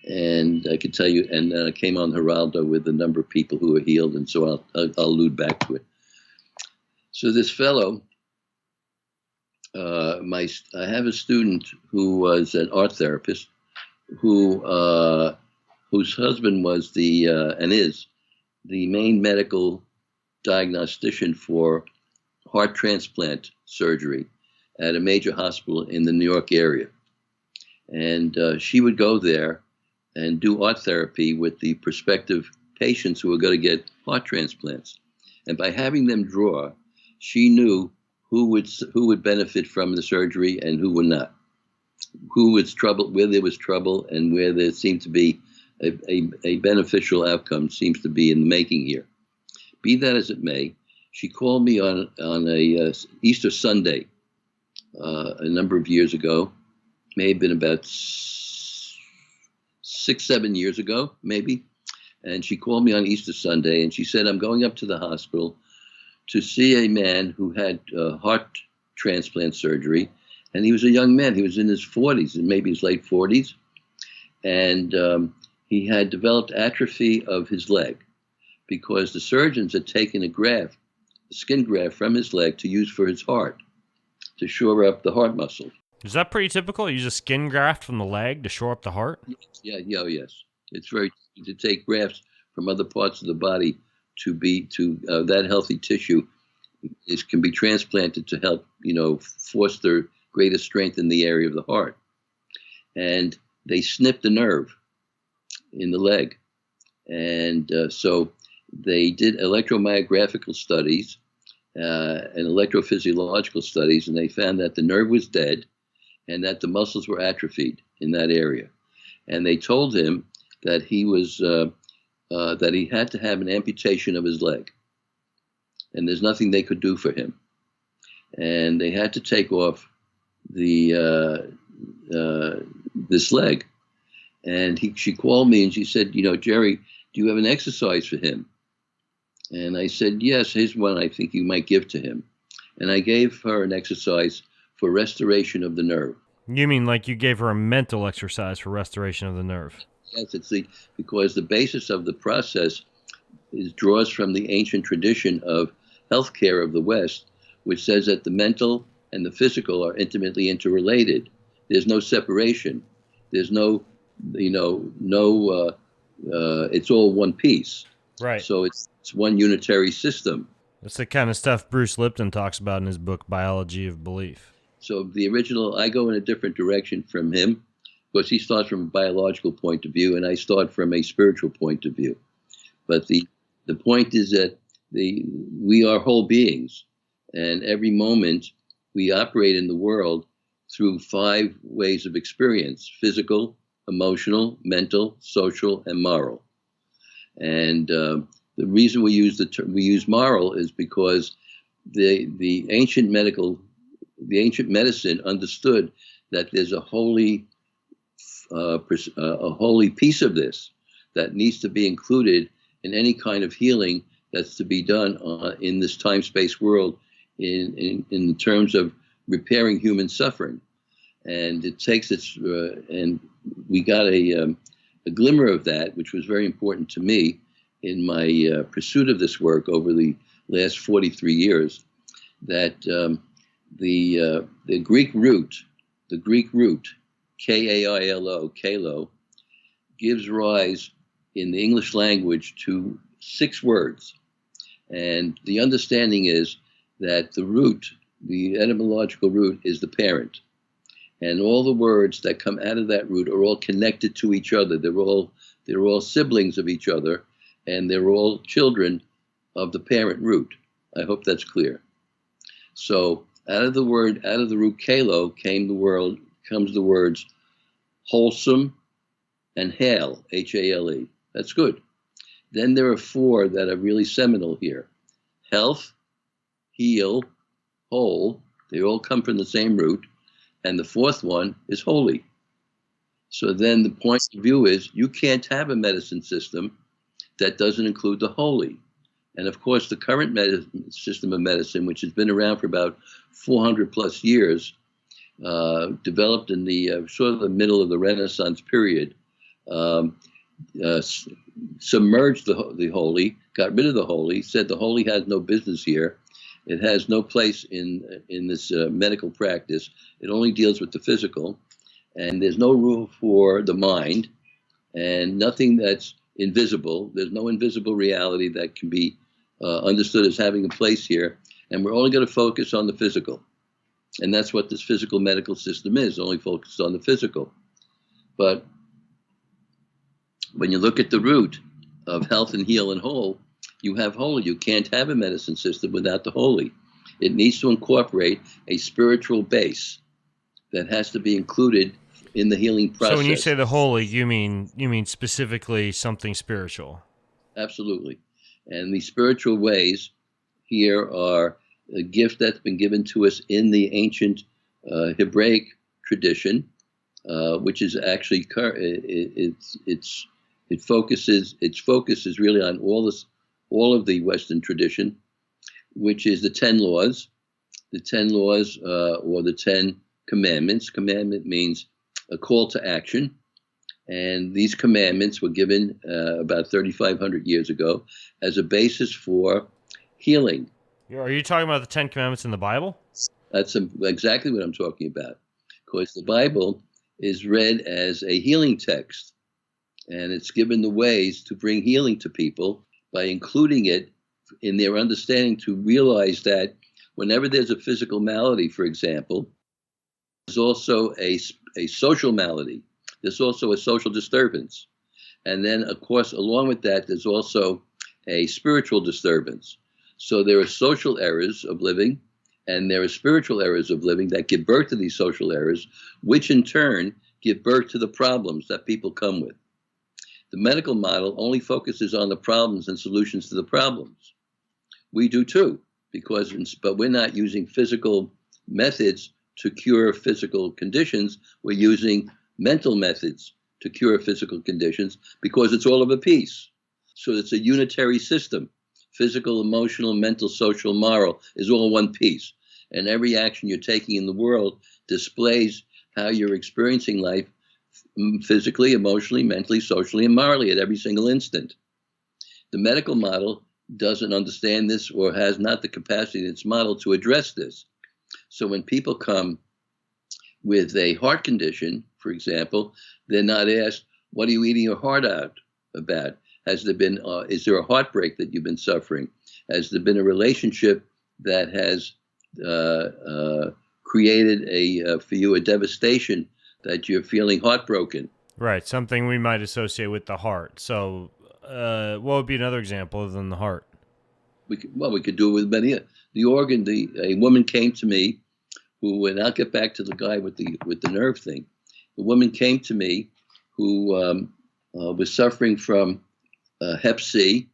And I could tell you, and I came on Geraldo with a number of people who were healed, and so I'll allude back to it. So this fellow, I have a student who was an art therapist, whose husband was and is the main medical diagnostician for heart transplant surgery at a major hospital in the New York area. And she would go there and do art therapy with the prospective patients who were going to get heart transplants. And by having them draw, she knew who would benefit from the surgery and who would not. Where there was trouble, and where there seemed to be a beneficial outcome seems to be in the making here. Be that as it may, she called me on a Easter Sunday a number of years ago, may have been about 6-7 years ago, maybe. And she called me on Easter Sunday, and she said, I'm going up to the hospital to see a man who had heart transplant surgery. And he was a young man. He was in his 40s, and maybe his late 40s. And he had developed atrophy of his leg because the surgeons had taken a skin graft from his leg to use for his heart, to shore up the heart muscle. Is that pretty typical? You use a skin graft from the leg to shore up the heart? Yes. It's very to take grafts from other parts of the body that healthy tissue can be transplanted to help, force the greatest strength in the area of the heart. And they snipped the nerve in the leg. And so they did electromyographical studies and electrophysiological studies, and they found that the nerve was dead and that the muscles were atrophied in that area. And they told him that he had to have an amputation of his leg, and there's nothing they could do for him. And they had to take off this leg. And she called me and she said, Jerry, do you have an exercise for him? And I said, yes, here's one I think you might give to him. And I gave her an exercise for restoration of the nerve. You mean like you gave her a mental exercise for restoration of the nerve? Yes, because the basis of the process draws from the ancient tradition of healthcare of the West, which says that the mental and the physical are intimately interrelated. There's no separation. There's no, it's all one piece. Right. So it's one unitary system. That's the kind of stuff Bruce Lipton talks about in his book, Biology of Belief. So the original, I go in a different direction from him, because he starts from a biological point of view, and I start from a spiritual point of view. But the point is that we are whole beings, and every moment we operate in the world through 5 ways of experience: physical, emotional, mental, social, and moral. And the reason we use moral is because the ancient medicine understood that there's a holy piece of this that needs to be included in any kind of healing that's to be done in this time-space world in terms of repairing human suffering. And it takes and we got a glimmer of that, which was very important to me in my pursuit of this work over the last 43 years, that the Greek root, Kailo, Kalo, gives rise in the English language to 6 words. And the understanding is that the root, the etymological root, is the parent. And all the words that come out of that root are all connected to each other. They're all siblings of each other, and they're all children of the parent root. I hope that's clear. So out of the root Kalo comes the words wholesome and hale, H-A-L-E. That's good. Then there are 4 that are really seminal here: health, heal, whole. They all come from the same root. And the 4th one is holy. So then the point of view is you can't have a medicine system that doesn't include the holy. And of course, the current system of medicine, which has been around for about 400 plus years, developed in the sort of the middle of the Renaissance period, submerged the holy, got rid of the holy, said the holy has no business here. It has no place in this medical practice. It only deals with the physical, and there's no room for the mind, and nothing that's invisible. There's no invisible reality that can be understood as having a place here, and we're only going to focus on the physical. And that's what this physical medical system is, only focused on the physical. But when you look at the root of health and heal and whole, you have holy. You can't have a medicine system without the holy. It needs to incorporate a spiritual base that has to be included in the healing process. So when you say the holy, you mean specifically something spiritual? Absolutely. And the spiritual ways here are a gift that's been given to us in the ancient Hebraic tradition, which is actually its focus is really on all of the Western tradition, which is the 10 laws, or the 10 commandments. Commandment means a call to action. And these commandments were given about 3,500 years ago as a basis for healing. Are you talking about the 10 commandments in the Bible? That's exactly what I'm talking about. Because the Bible is read as a healing text. And it's given the ways to bring healing to people by including it in their understanding, to realize that whenever there's a physical malady, for example, there's also a social malady. There's also a social disturbance. And then, of course, along with that, there's also a spiritual disturbance. So there are social errors of living, and there are spiritual errors of living that give birth to these social errors, which in turn give birth to the problems that people come with. The medical model only focuses on the problems and solutions to the problems. We do too, but we're not using physical methods to cure physical conditions. We're using mental methods to cure physical conditions because it's all of a piece. So it's a unitary system. Physical, emotional, mental, social, moral is all one piece. And every action you're taking in the world displays how you're experiencing life physically, emotionally, mentally, socially, and morally at every single instant. The medical model doesn't understand this or has not the capacity in its model to address this. So when people come with a heart condition, for example, they're not asked, what are you eating your heart out about? Has there been, is there a heartbreak that you've been suffering? Has there been a relationship that has created for you a devastation that you're feeling heartbroken? Right, something we might associate with the heart. So what would be another example other than the heart? We could do it with many. The organ, a woman came to me who, and I'll get back to the guy with the nerve thing. The woman came to me who was suffering from Hep C,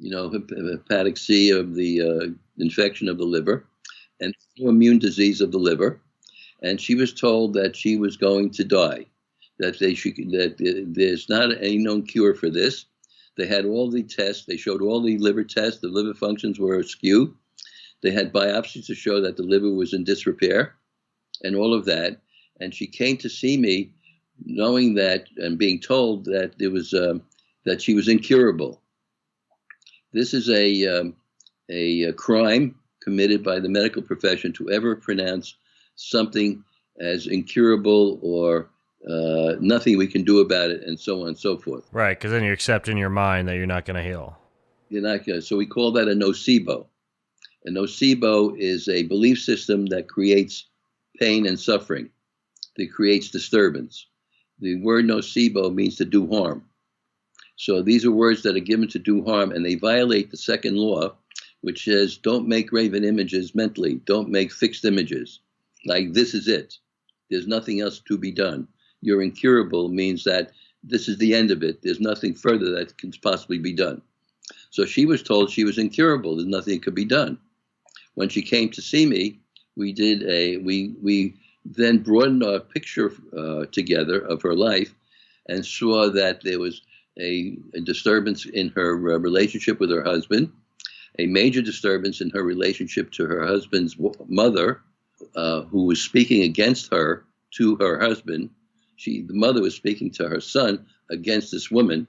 hepatic C of the infection of the liver, and immune disease of the liver, and she was told that she was going to die, that there's not any known cure for this. They had all the tests. They showed all the liver tests. The liver functions were askew. They had biopsies to show that the liver was in disrepair and all of that. And she came to see me knowing that and being told that there was that she was incurable. This is a crime committed by the medical profession to ever pronounce something as incurable or nothing we can do about it, and so on and so forth. Right, because then you accept in your mind that you're not going to heal. You're not going to. So we call that a nocebo. A nocebo is a belief system that creates pain and suffering, that creates disturbance. The word nocebo means to do harm. So these are words that are given to do harm, and they violate the second law, which says don't make graven images mentally. Don't make fixed images. Like this is it. There's nothing else to be done. You're incurable means that this is the end of it. There's nothing further that can possibly be done. So she was told she was incurable. There's nothing that could be done. When she came to see me, we then broadened our picture together of her life and saw that there was a disturbance in her relationship with her husband, a major disturbance in her relationship to her husband's mother, who was speaking against her to her husband. The mother was speaking to her son against this woman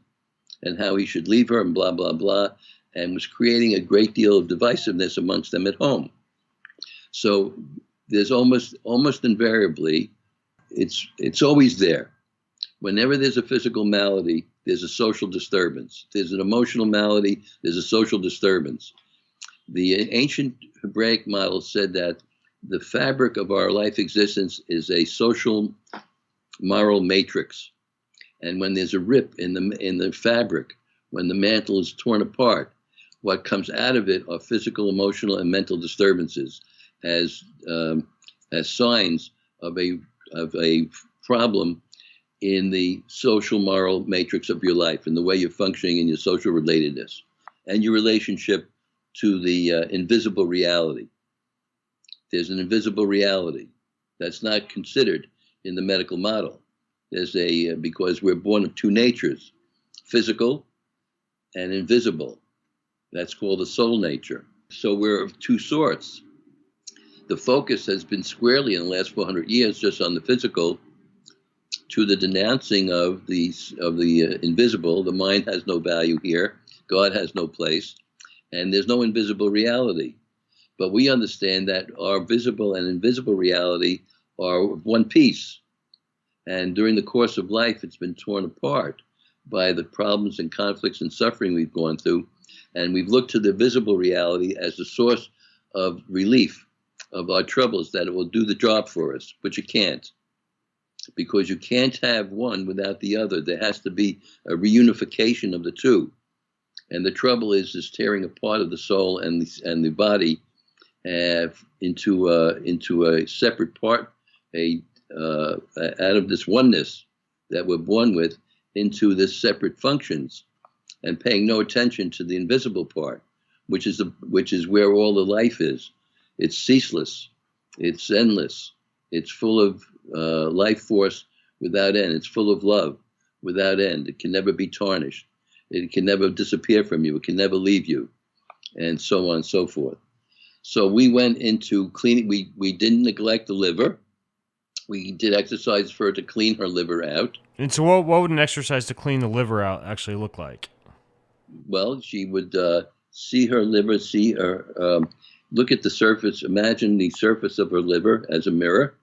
and how he should leave her and blah, blah, blah, and was creating a great deal of divisiveness amongst them at home. So there's almost invariably, it's always there. Whenever there's a physical malady, there's a social disturbance. There's an emotional malady, there's a social disturbance. The ancient Hebraic model said that the fabric of our life existence is a social moral matrix. And when there's a rip in the fabric, when the mantle is torn apart, what comes out of it are physical, emotional, and mental disturbances as signs of a problem in the social moral matrix of your life, and the way you're functioning in your social relatedness and your relationship to the invisible reality. There's an invisible reality that's not considered in the medical model. There's because we're born of two natures, physical and invisible. That's called the soul nature. So we're of two sorts. The focus has been squarely in the last 400 years just on the physical, to the denouncing of the invisible. The mind has no value here. God has no place. And there's no invisible reality. But we understand that our visible and invisible reality are one piece. And during the course of life, it's been torn apart by the problems and conflicts and suffering we've gone through. And we've looked to the visible reality as the source of relief of our troubles, that it will do the job for us, but you can't. Because you can't have one without the other. There has to be a reunification of the two. And the trouble is this tearing apart of the soul and the body into a separate part, out of this oneness that we're born with, into this separate functions, and paying no attention to the invisible part, which is where all the life is. It's ceaseless. It's endless. It's full of life force without end. It's full of love without end. It can never be tarnished. It can never disappear from you. It can never leave you. and so on and so forth. So we went into cleaning. We didn't neglect the liver. We did exercise for her to clean her liver out. And so what would an exercise to clean the liver out actually look like? Well, she would see her liver, look at the surface, imagine the surface of her liver as a mirror.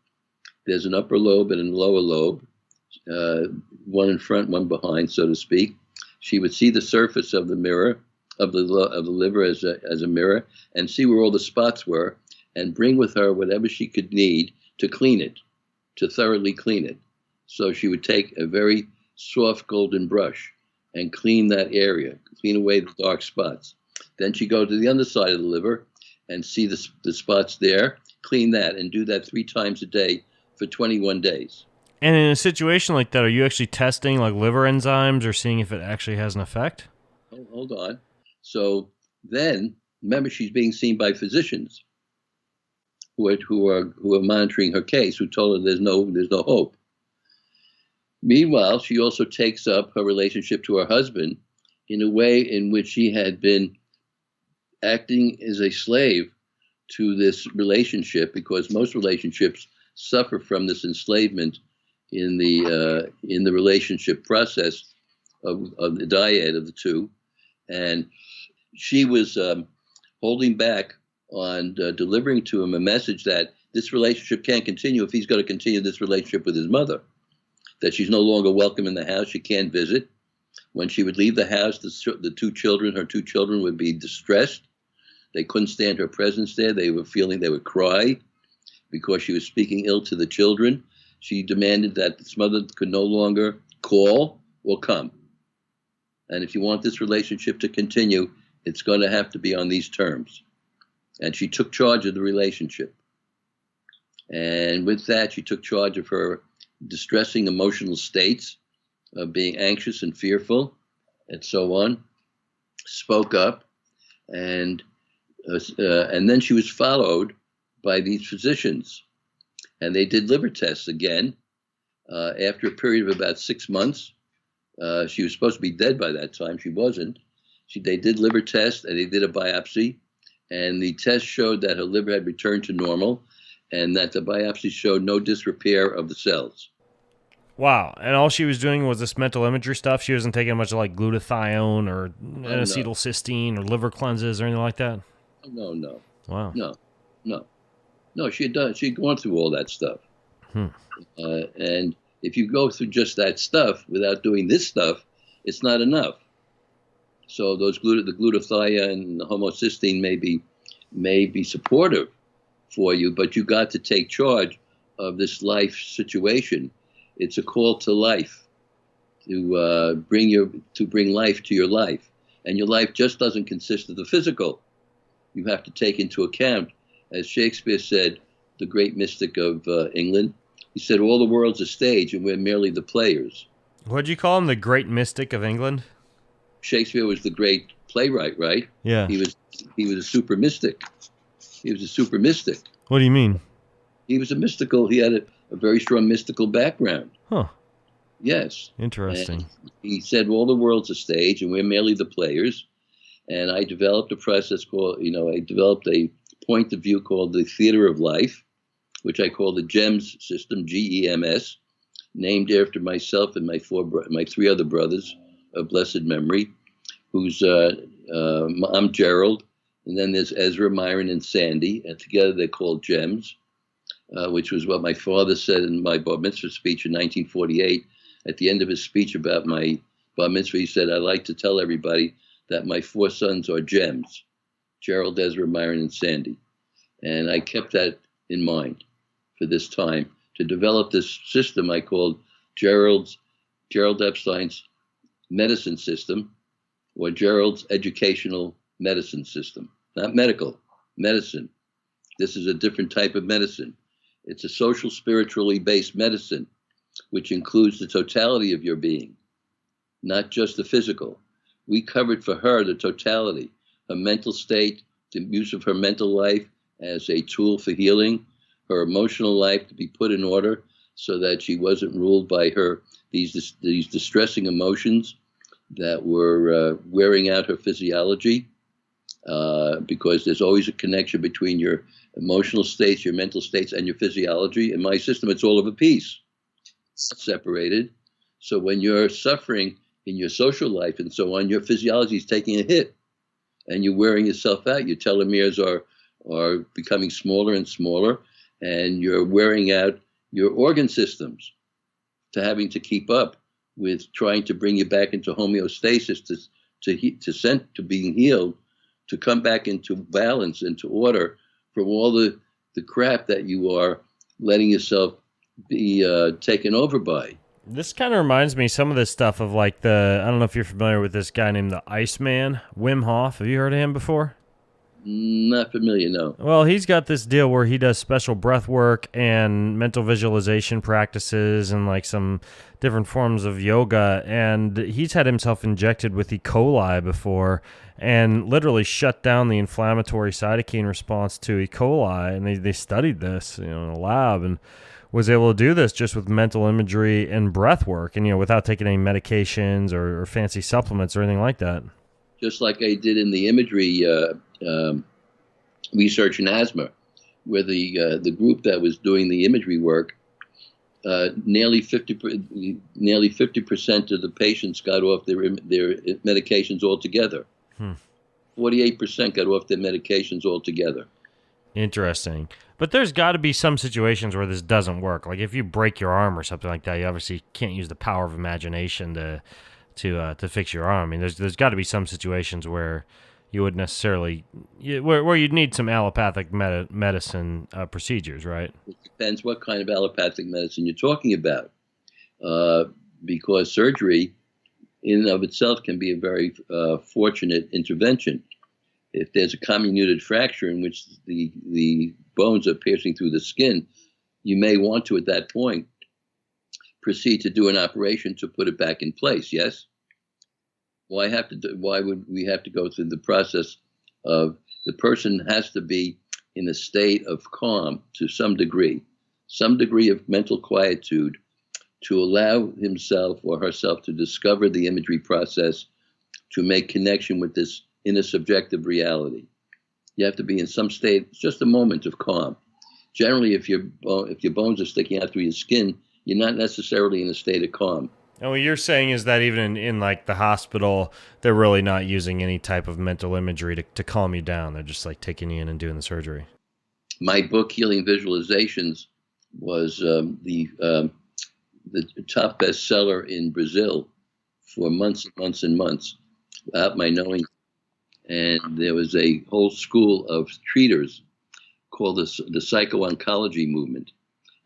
There's an upper lobe and a lower lobe, one in front, one behind, so to speak. She would see the surface of the mirror, of the liver as a mirror, and see where all the spots were, and bring with her whatever she could need to clean it, to thoroughly clean it. So she would take a very soft golden brush and clean that area, clean away the dark spots. Then she'd go to the underside of the liver and see the spots there, clean that, and do that 3 times a day for 21 days. And in a situation like that, are you actually testing like liver enzymes or seeing if it actually has an effect? Oh, hold on. So then, remember, she's being seen by physicians who are monitoring her case, who told her there's no hope. Meanwhile, she also takes up her relationship to her husband in a way in which she had been acting as a slave to this relationship, because most relationships suffer from this enslavement in the relationship process of the dyad of the two. And she was holding back on delivering to him a message that this relationship can't continue if he's going to continue this relationship with his mother, that she's no longer welcome in the house, she can't visit. When she would leave the house, her 2 children would be distressed. They couldn't stand her presence there. They would cry because she was speaking ill to the children. She demanded that this mother could no longer call or come. And if you want this relationship to continue, it's going to have to be on these terms. And she took charge of the relationship. And with that, she took charge of her distressing emotional states of being anxious and fearful and so on, spoke up, and then she was followed by these physicians. And they did liver tests again. After a period of about 6 months, she was supposed to be dead by that time. She wasn't. They did liver tests, and they did a biopsy. And the test showed that her liver had returned to normal, and that the biopsy showed no disrepair of the cells. Wow. And all she was doing was this mental imagery stuff? She wasn't taking much like glutathione or acetylcysteine or liver cleanses or anything like that? No. Wow. No, she'd gone through all that stuff. And if you go through just that stuff without doing this stuff, it's not enough. So the glutathione and the homocysteine may be supportive for you, but you got to take charge of this life situation. It's a call to life, to bring life to your life, and your life just doesn't consist of the physical. You have to take into account, as Shakespeare said, the great mystic of England. He said, "All the world's a stage, and we're merely the players." What'd you call him, the great mystic of England? Shakespeare was the great playwright, right? Yeah. He was a super mystic. He was a super mystic. What do you mean? He was a mystical. He had a very strong mystical background. Huh. Yes. Interesting. And he said, all the world's a stage, and we're merely the players. And I developed a process I developed a point of view called the theater of life, which I call the GEMS system, GEMS, named after myself and my 3 other brothers of blessed memory, I'm Gerald, and then there's Ezra, Myron, and Sandy, and together they're called GEMS, which was what my father said in my bar mitzvah speech in 1948. At the end of his speech about my bar mitzvah, he said, "I'd like to tell everybody that my 4 sons are gems, Gerald, Ezra, Myron, and Sandy." And I kept that in mind for this time to develop this system I called Gerald Epstein's medicine system, or Gerald's educational medicine system. Not medical, medicine. This is a different type of medicine. It's a social, spiritually based medicine, which includes the totality of your being, not just the physical. We covered for her the totality, her mental state, the use of her mental life as a tool for healing, her emotional life to be put in order so that she wasn't ruled by these distressing emotions that were wearing out her physiology, because there's always a connection between your emotional states, your mental states, and your physiology. In my system, it's all of a piece, separated. So when you're suffering in your social life and so on, your physiology is taking a hit, and you're wearing yourself out. Your telomeres are becoming smaller and smaller, and you're wearing out your organ systems to having to keep up with trying to bring you back into homeostasis, to being healed, to come back into balance, into order from all the crap that you are letting yourself be taken over by. This kind of reminds me some of this stuff of like I don't know if you're familiar with this guy named the Iceman, Wim Hof. Have you heard of him before? Not familiar, no. Well, he's got this deal where he does special breath work and mental visualization practices and like some different forms of yoga. And he's had himself injected with E. coli before and literally shut down the inflammatory cytokine response to E. coli. And they studied this, in a lab, and was able to do this just with mental imagery and breath work, and without taking any medications or fancy supplements or anything like that. Just like I did in the imagery research in asthma, where the group that was doing the imagery work, nearly 50% of the patients got off their medications altogether. 48% got off their medications altogether. Interesting. But there's got to be some situations where this doesn't work. Like if you break your arm or something like that, you obviously can't use the power of imagination to fix your arm. I mean, there's got to be some situations where you would necessarily where you'd need some allopathic medicine procedures, right? It depends what kind of allopathic medicine you're talking about, because surgery in and of itself can be a very fortunate intervention. If there's a comminuted fracture in which the bones are piercing through the skin, you may want to, at that point, proceed to do an operation to put it back in place, yes? Why would we have to go through the process of the person has to be in a state of calm to some degree of mental quietude to allow himself or herself to discover the imagery process, to make connection with this inner subjective reality. You have to be in some state, it's just a moment of calm. Generally, if your bones are sticking out through your skin, you're not necessarily in a state of calm. And what you're saying is that even in like the hospital, they're really not using any type of mental imagery to calm you down. They're just like taking you in and doing the surgery. My book, Healing Visualizations, was the top bestseller in Brazil for months and months and months, without my knowing. And there was a whole school of treaters called the psycho-oncology movement.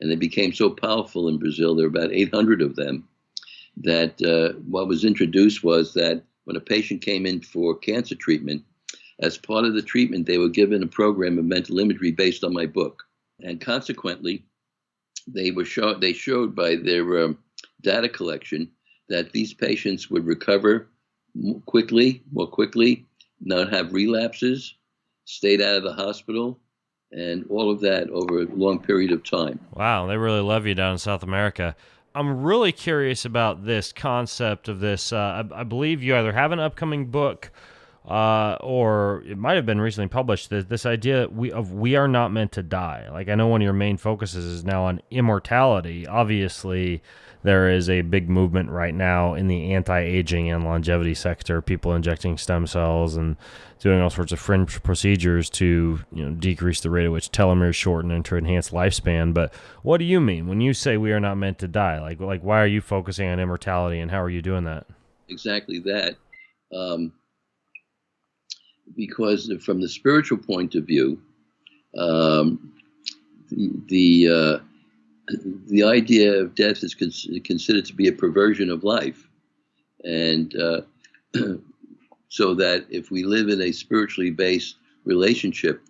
And they became so powerful in Brazil, there were about 800 of them, that what was introduced was that when a patient came in for cancer treatment, as part of the treatment, they were given a program of mental imagery based on my book. And consequently, they showed by their data collection that these patients would recover more quickly, not have relapses, stayed out of the hospital, and all of that over a long period of time. Wow, they really love you down in South America. I'm really curious about this concept of this. I believe you either have an upcoming book or it might have been recently published, this idea that we are not meant to die. Like, I know one of your main focuses is now on immortality. Obviously, there is a big movement right now in the anti-aging and longevity sector, people injecting stem cells and doing all sorts of fringe procedures to decrease the rate at which telomeres shorten and to enhance lifespan. But what do you mean when you say we are not meant to die? Like why are you focusing on immortality, and how are you doing that? Exactly that. Because from the spiritual point of view, the idea of death is considered to be a perversion of life. And so that if we live in a spiritually based relationship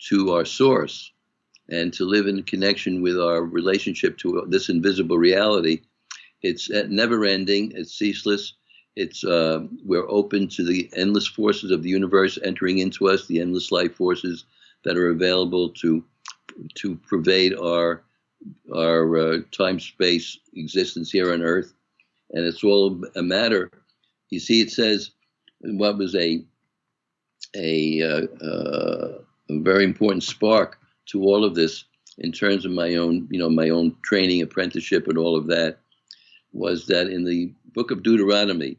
to our source and to live in connection with our relationship to this invisible reality, it's never ending, it's ceaseless. We're open to the endless forces of the universe entering into us, the endless life forces that are available to pervade our time-space existence here on Earth. And it's all a matter. You see, it says what was a a very important spark to all of this in terms of my own, my own training, apprenticeship, and all of that, was that in the book of Deuteronomy,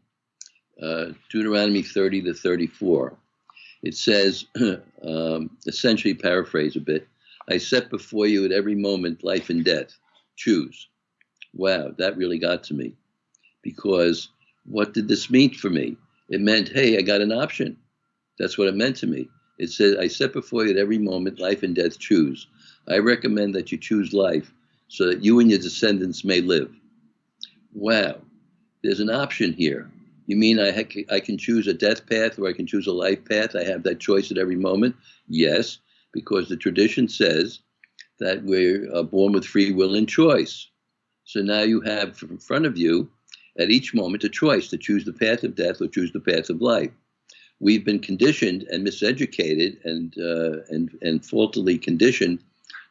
Deuteronomy 30 to 34, it says, essentially paraphrase a bit, I set before you at every moment life and death. Choose. Wow, that really got to me. Because what did this mean for me? It meant, hey, I got an option. That's what it meant to me. It said, I set before you at every moment life and death. Choose. I recommend that you choose life so that you and your descendants may live. Wow, there's an option here. You mean I can choose a death path or I can choose a life path? I have that choice at every moment? Yes, because the tradition says that we're born with free will and choice. So now you have in front of you at each moment a choice to choose the path of death or choose the path of life. We've been conditioned and miseducated and faultily conditioned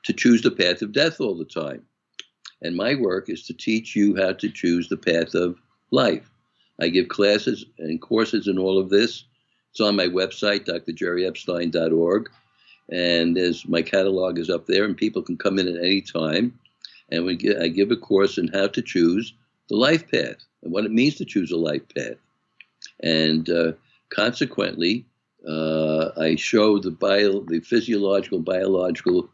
to choose the path of death all the time. And my work is to teach you how to choose the path of life. I give classes and courses in all of this. It's on my website, drjerryepstein.org. And my catalog is up there, and people can come in at any time. And I give a course on how to choose the life path and what it means to choose a life path. And consequently, I show the physiological, biological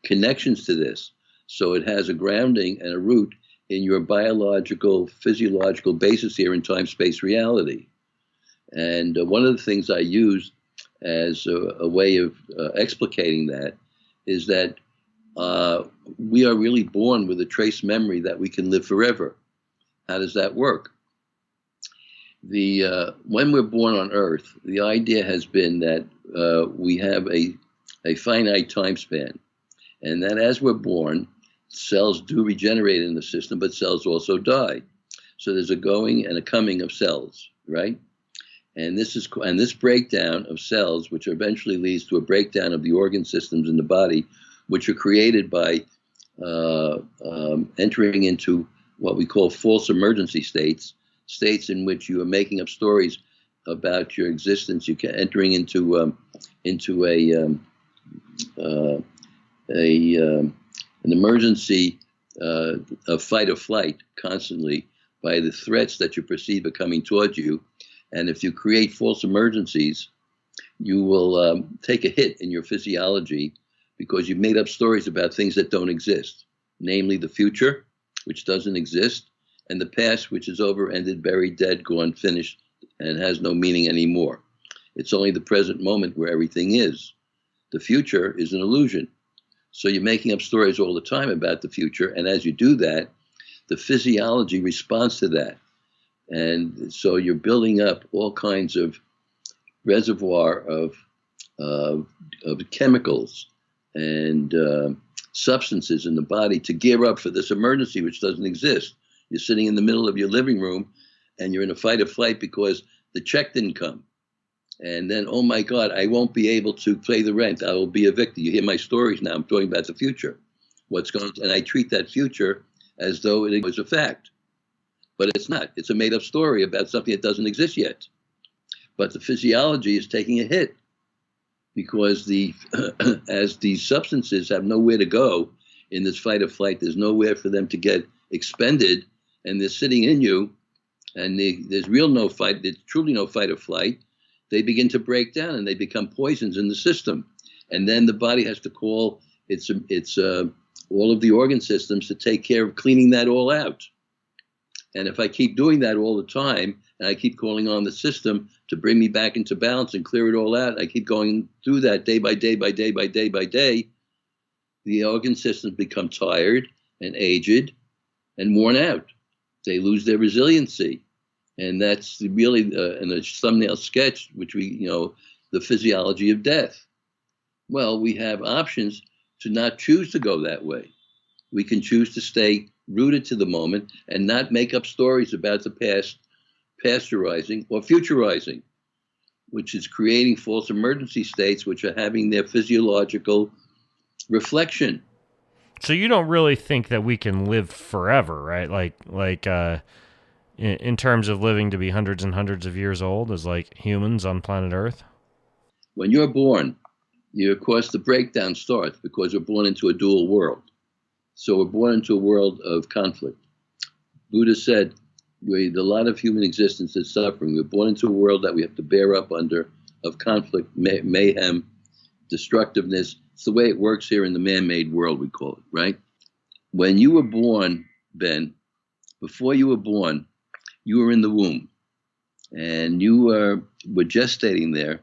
connections to this. So it has a grounding and a root in your biological, physiological basis here in time-space reality. And one of the things I use as a way of explicating that is that we are really born with a trace memory that we can live forever. How does that work? When we're born on Earth, the idea has been that we have a finite time span, and that as we're born, cells do regenerate in the system, but cells also die. So there's a going and a coming of cells, right? And this breakdown of cells, which eventually leads to a breakdown of the organ systems in the body, which are created by entering into what we call false emergency states in which you are making up stories about your existence. You can entering into an emergency of fight or flight constantly by the threats that you perceive are coming towards you. And if you create false emergencies, you will take a hit in your physiology because you've made up stories about things that don't exist, namely the future, which doesn't exist, and the past, which is over, ended, buried, dead, gone, finished, and has no meaning anymore. It's only the present moment where everything is. The future is an illusion. So you're making up stories all the time about the future, and as you do that, the physiology responds to that. And so you're building up all kinds of reservoir of chemicals and substances in the body to gear up for this emergency which doesn't exist. You're sitting in the middle of your living room and you're in a fight or flight because the check didn't come. And then, oh my God, I won't be able to pay the rent. I will be evicted. You hear my stories now. I'm talking about the future. And I treat that future as though it was a fact. But it's not. It's a made-up story about something that doesn't exist yet. But the physiology is taking a hit because as these substances have nowhere to go in this fight or flight, there's nowhere for them to get expended, and they're sitting in you, and there's truly no fight or flight. They begin to break down, and they become poisons in the system. And then the body has to call its all of the organ systems to take care of cleaning that all out. And if I keep doing that all the time, and I keep calling on the system to bring me back into balance and clear it all out, I keep going through that day by day by day by day by day, the organ systems become tired and aged and worn out. They lose their resiliency. And that's really in a thumbnail sketch, which the physiology of death. Well, we have options to not choose to go that way. We can choose to stay rooted to the moment and not make up stories about the past, pasteurizing or futurizing, which is creating false emergency states, which are having their physiological reflection. So you don't really think that we can live forever, right? Like in terms of living to be hundreds and hundreds of years old as like humans on planet Earth? When you're born, of course, the breakdown starts because we're born into a dual world. So we're born into a world of conflict. Buddha said, a lot of human existence is suffering. We're born into a world that we have to bear up under, of conflict, mayhem, destructiveness. It's the way it works here in the man-made world, we call it, right? When you were born, Ben, before you were born, you were in the womb. And you were gestating there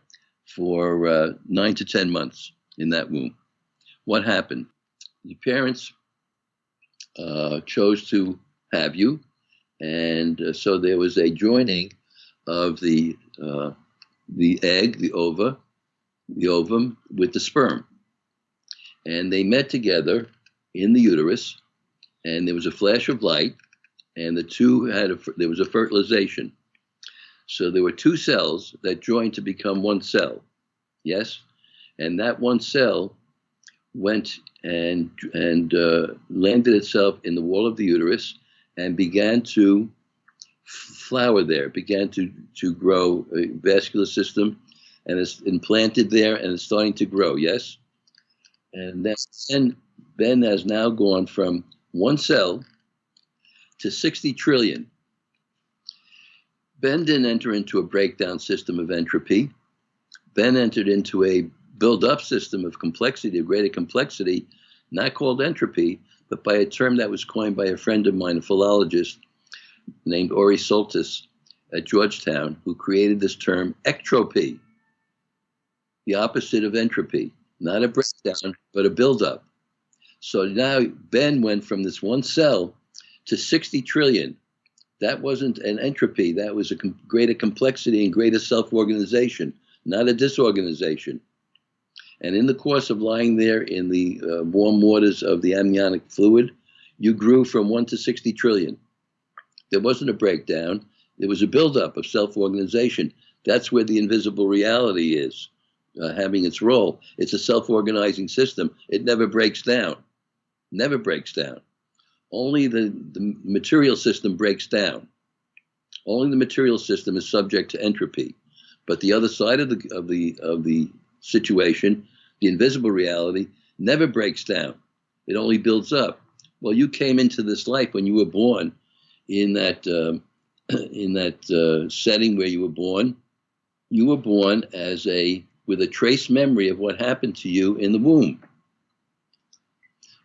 for 9 to 10 months in that womb. What happened? Your parents chose to have you, and so there was a joining of the egg, the ovum, with the sperm, and they met together in the uterus, and there was a flash of light, and the two there was a fertilization. So there were two cells that joined to become one cell, yes, and that one cell went and landed itself in the wall of the uterus and began to flower there, began to grow a vascular system, and it's implanted there and it's starting to grow, yes? And then Ben has now gone from one cell to 60 trillion. Ben didn't enter into a breakdown system of entropy. Ben entered into a build-up system of complexity, of greater complexity, not called entropy, but by a term that was coined by a friend of mine, a philologist named Ori Soltis at Georgetown, who created this term ectropy, the opposite of entropy, not a breakdown, but a build-up. So now Ben went from this one cell to 60 trillion. That wasn't an entropy. That was a greater complexity and greater self-organization, not a disorganization. And in the course of lying there in the warm waters of the amniotic fluid, you grew from 1 to 60 trillion. There wasn't a breakdown. There was a buildup of self-organization. That's where the invisible reality is, having its role. It's a self-organizing system. It never breaks down. Never breaks down. Only the material system breaks down. Only the material system is subject to entropy. But the other side of the situation, the invisible reality, never breaks down. It only builds up. Well, you came into this life when you were born in that setting where you were born. You were born with a trace memory of what happened to you in the womb.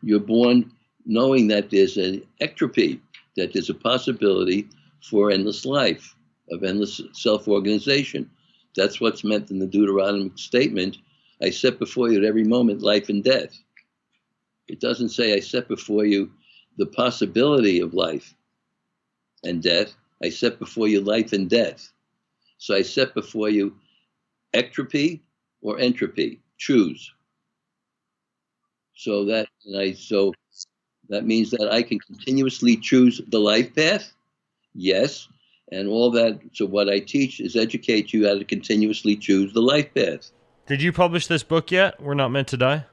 You're born knowing that there's an ectropy, that there's a possibility for endless life, of endless self-organization. That's what's meant in the Deuteronomic statement, I set before you at every moment life and death. It doesn't say I set before you the possibility of life and death. I set before you life and death. So I set before you ectropy or entropy. Choose. So that means that I can continuously choose the life path. Yes. And all that. So what I teach is educate you how to continuously choose the life path. Did you publish this book yet? We're Not Meant to Die?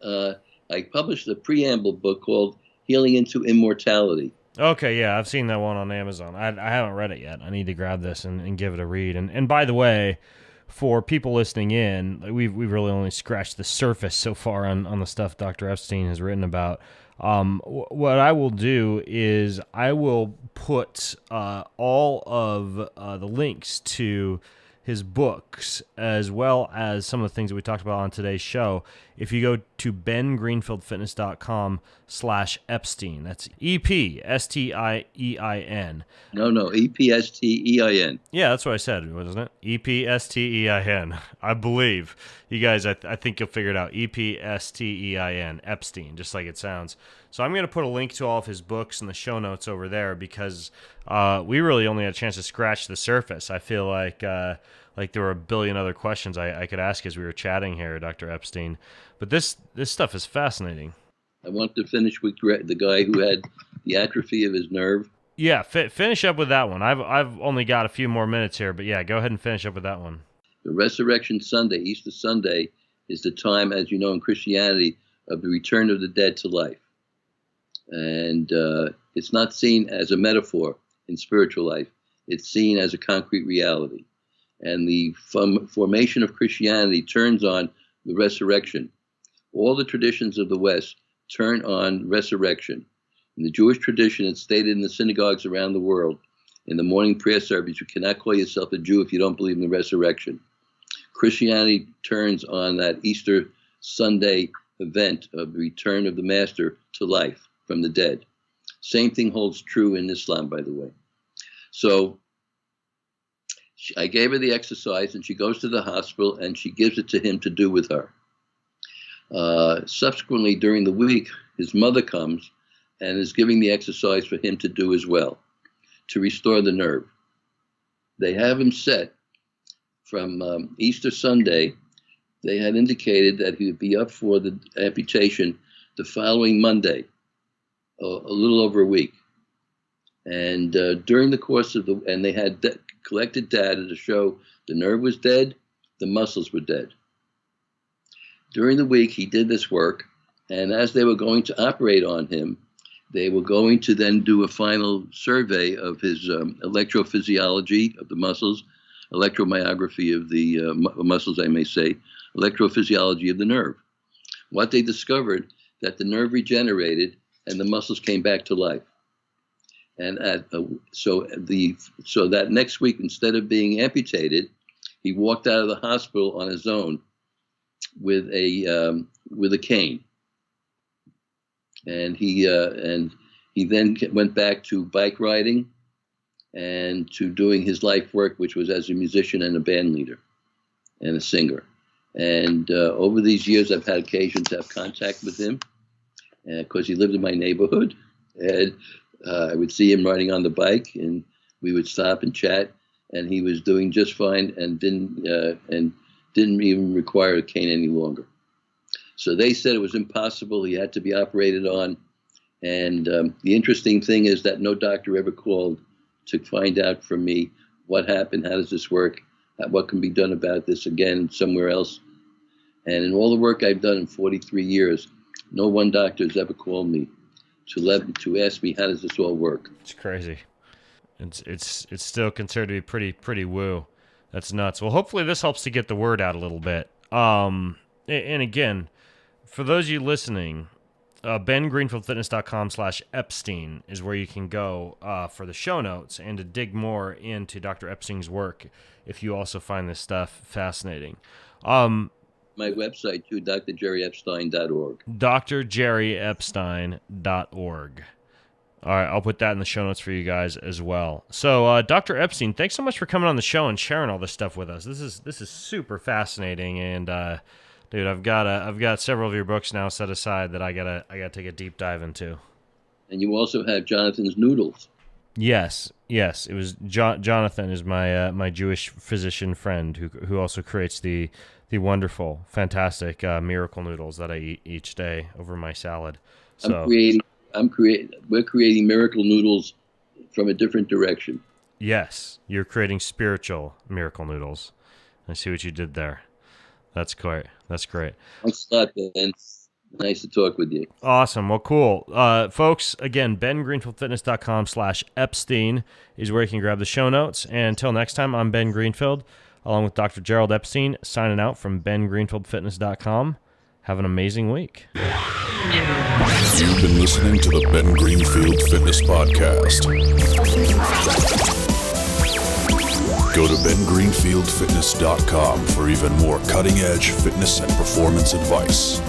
I published a preamble book called Healing into Immortality. Okay, yeah, I've seen that one on Amazon. I haven't read it yet. I need to grab this and give it a read. And by the way, for people listening in, we've really only scratched the surface so far on the stuff Dr. Epstein has written about. What I will do is I will put all of the links to his books, as well as some of the things that we talked about on today's show. If you go to bengreenfieldfitness.com/Epstein, that's EPSTEIN. No, EPSTEIN. Yeah, that's what I said, wasn't it? EPSTEIN. I believe. You guys, I think you'll figure it out. EPSTEIN, Epstein, just like it sounds. So I'm going to put a link to all of his books in the show notes over there because we really only had a chance to scratch the surface. I feel like there were a billion other questions I could ask as we were chatting here, Dr. Epstein. But this stuff is fascinating. I want to finish with the guy who had the atrophy of his nerve. Yeah, finish up with that one. I've only got a few more minutes here, but yeah, go ahead and finish up with that one. The Resurrection Sunday, Easter Sunday, is the time, as you know, in Christianity, of the return of the dead to life. And it's not seen as a metaphor in spiritual life. It's seen as a concrete reality. And the formation of Christianity turns on the resurrection. All the traditions of the West turn on resurrection. In the Jewish tradition, it's stated in the synagogues around the world, in the morning prayer service, you cannot call yourself a Jew if you don't believe in the resurrection. Christianity turns on that Easter Sunday event of the return of the Master to life from the dead. Same thing holds true in Islam, by the way. So I gave her the exercise, and she goes to the hospital, and she gives it to him to do with her. Subsequently, during the week, his mother comes and is giving the exercise for him to do as well, to restore the nerve. They have him set from Easter Sunday. They had indicated that he would be up for the amputation the following Monday, a little over a week. And during the course of and they had collected data to show the nerve was dead, the muscles were dead. During the week, he did this work, and as they were going to operate on him, they were going to then do a final survey of his electrophysiology of the muscles, electromyography of the muscles, I may say, electrophysiology of the nerve. What they discovered, that the nerve regenerated and the muscles came back to life. And so that next week, instead of being amputated, he walked out of the hospital on his own with a cane. And he then went back to bike riding and to doing his life work, which was as a musician and a band leader and a singer. And over these years, I've had occasion to have contact with him because he lived in my neighborhood. And I would see him riding on the bike, and we would stop and chat. And he was doing just fine and didn't even require a cane any longer. So they said it was impossible. He had to be operated on. And the interesting thing is that no doctor ever called to find out from me what happened, how does this work, what can be done about this again somewhere else. And in all the work I've done in 43 years, no one doctor has ever called me to ask me how does this all work. It's crazy. It's still considered to be pretty woo. That's nuts. Well, hopefully this helps to get the word out a little bit. And again, for those of you listening, bengreenfieldfitness.com/Epstein is where you can go for the show notes and to dig more into Dr. Epstein's work if you also find this stuff fascinating. My website, too, drjerryepstein.org. drjerryepstein.org. All right, I'll put that in the show notes for you guys as well. So, Dr. Epstein, thanks so much for coming on the show and sharing all this stuff with us. This is super fascinating, and dude, I've got several of your books now set aside that I gotta take a deep dive into. And you also have Jonathan's Noodles. Yes. It was Jonathan is my Jewish physician friend who also creates the wonderful, fantastic miracle noodles that I eat each day over my salad. So we're creating miracle noodles from a different direction. Yes, you're creating spiritual miracle noodles. I see what you did there. That's great. Thanks a lot, Ben. Nice to talk with you. Awesome. Well, cool. Folks, again, bengreenfieldfitness.com/Epstein is where you can grab the show notes. And until next time, I'm Ben Greenfield, along with Dr. Gerald Epstein, signing out from bengreenfieldfitness.com. Have an amazing week. You've been listening to the Ben Greenfield Fitness Podcast. Go to bengreenfieldfitness.com for even more cutting-edge fitness and performance advice.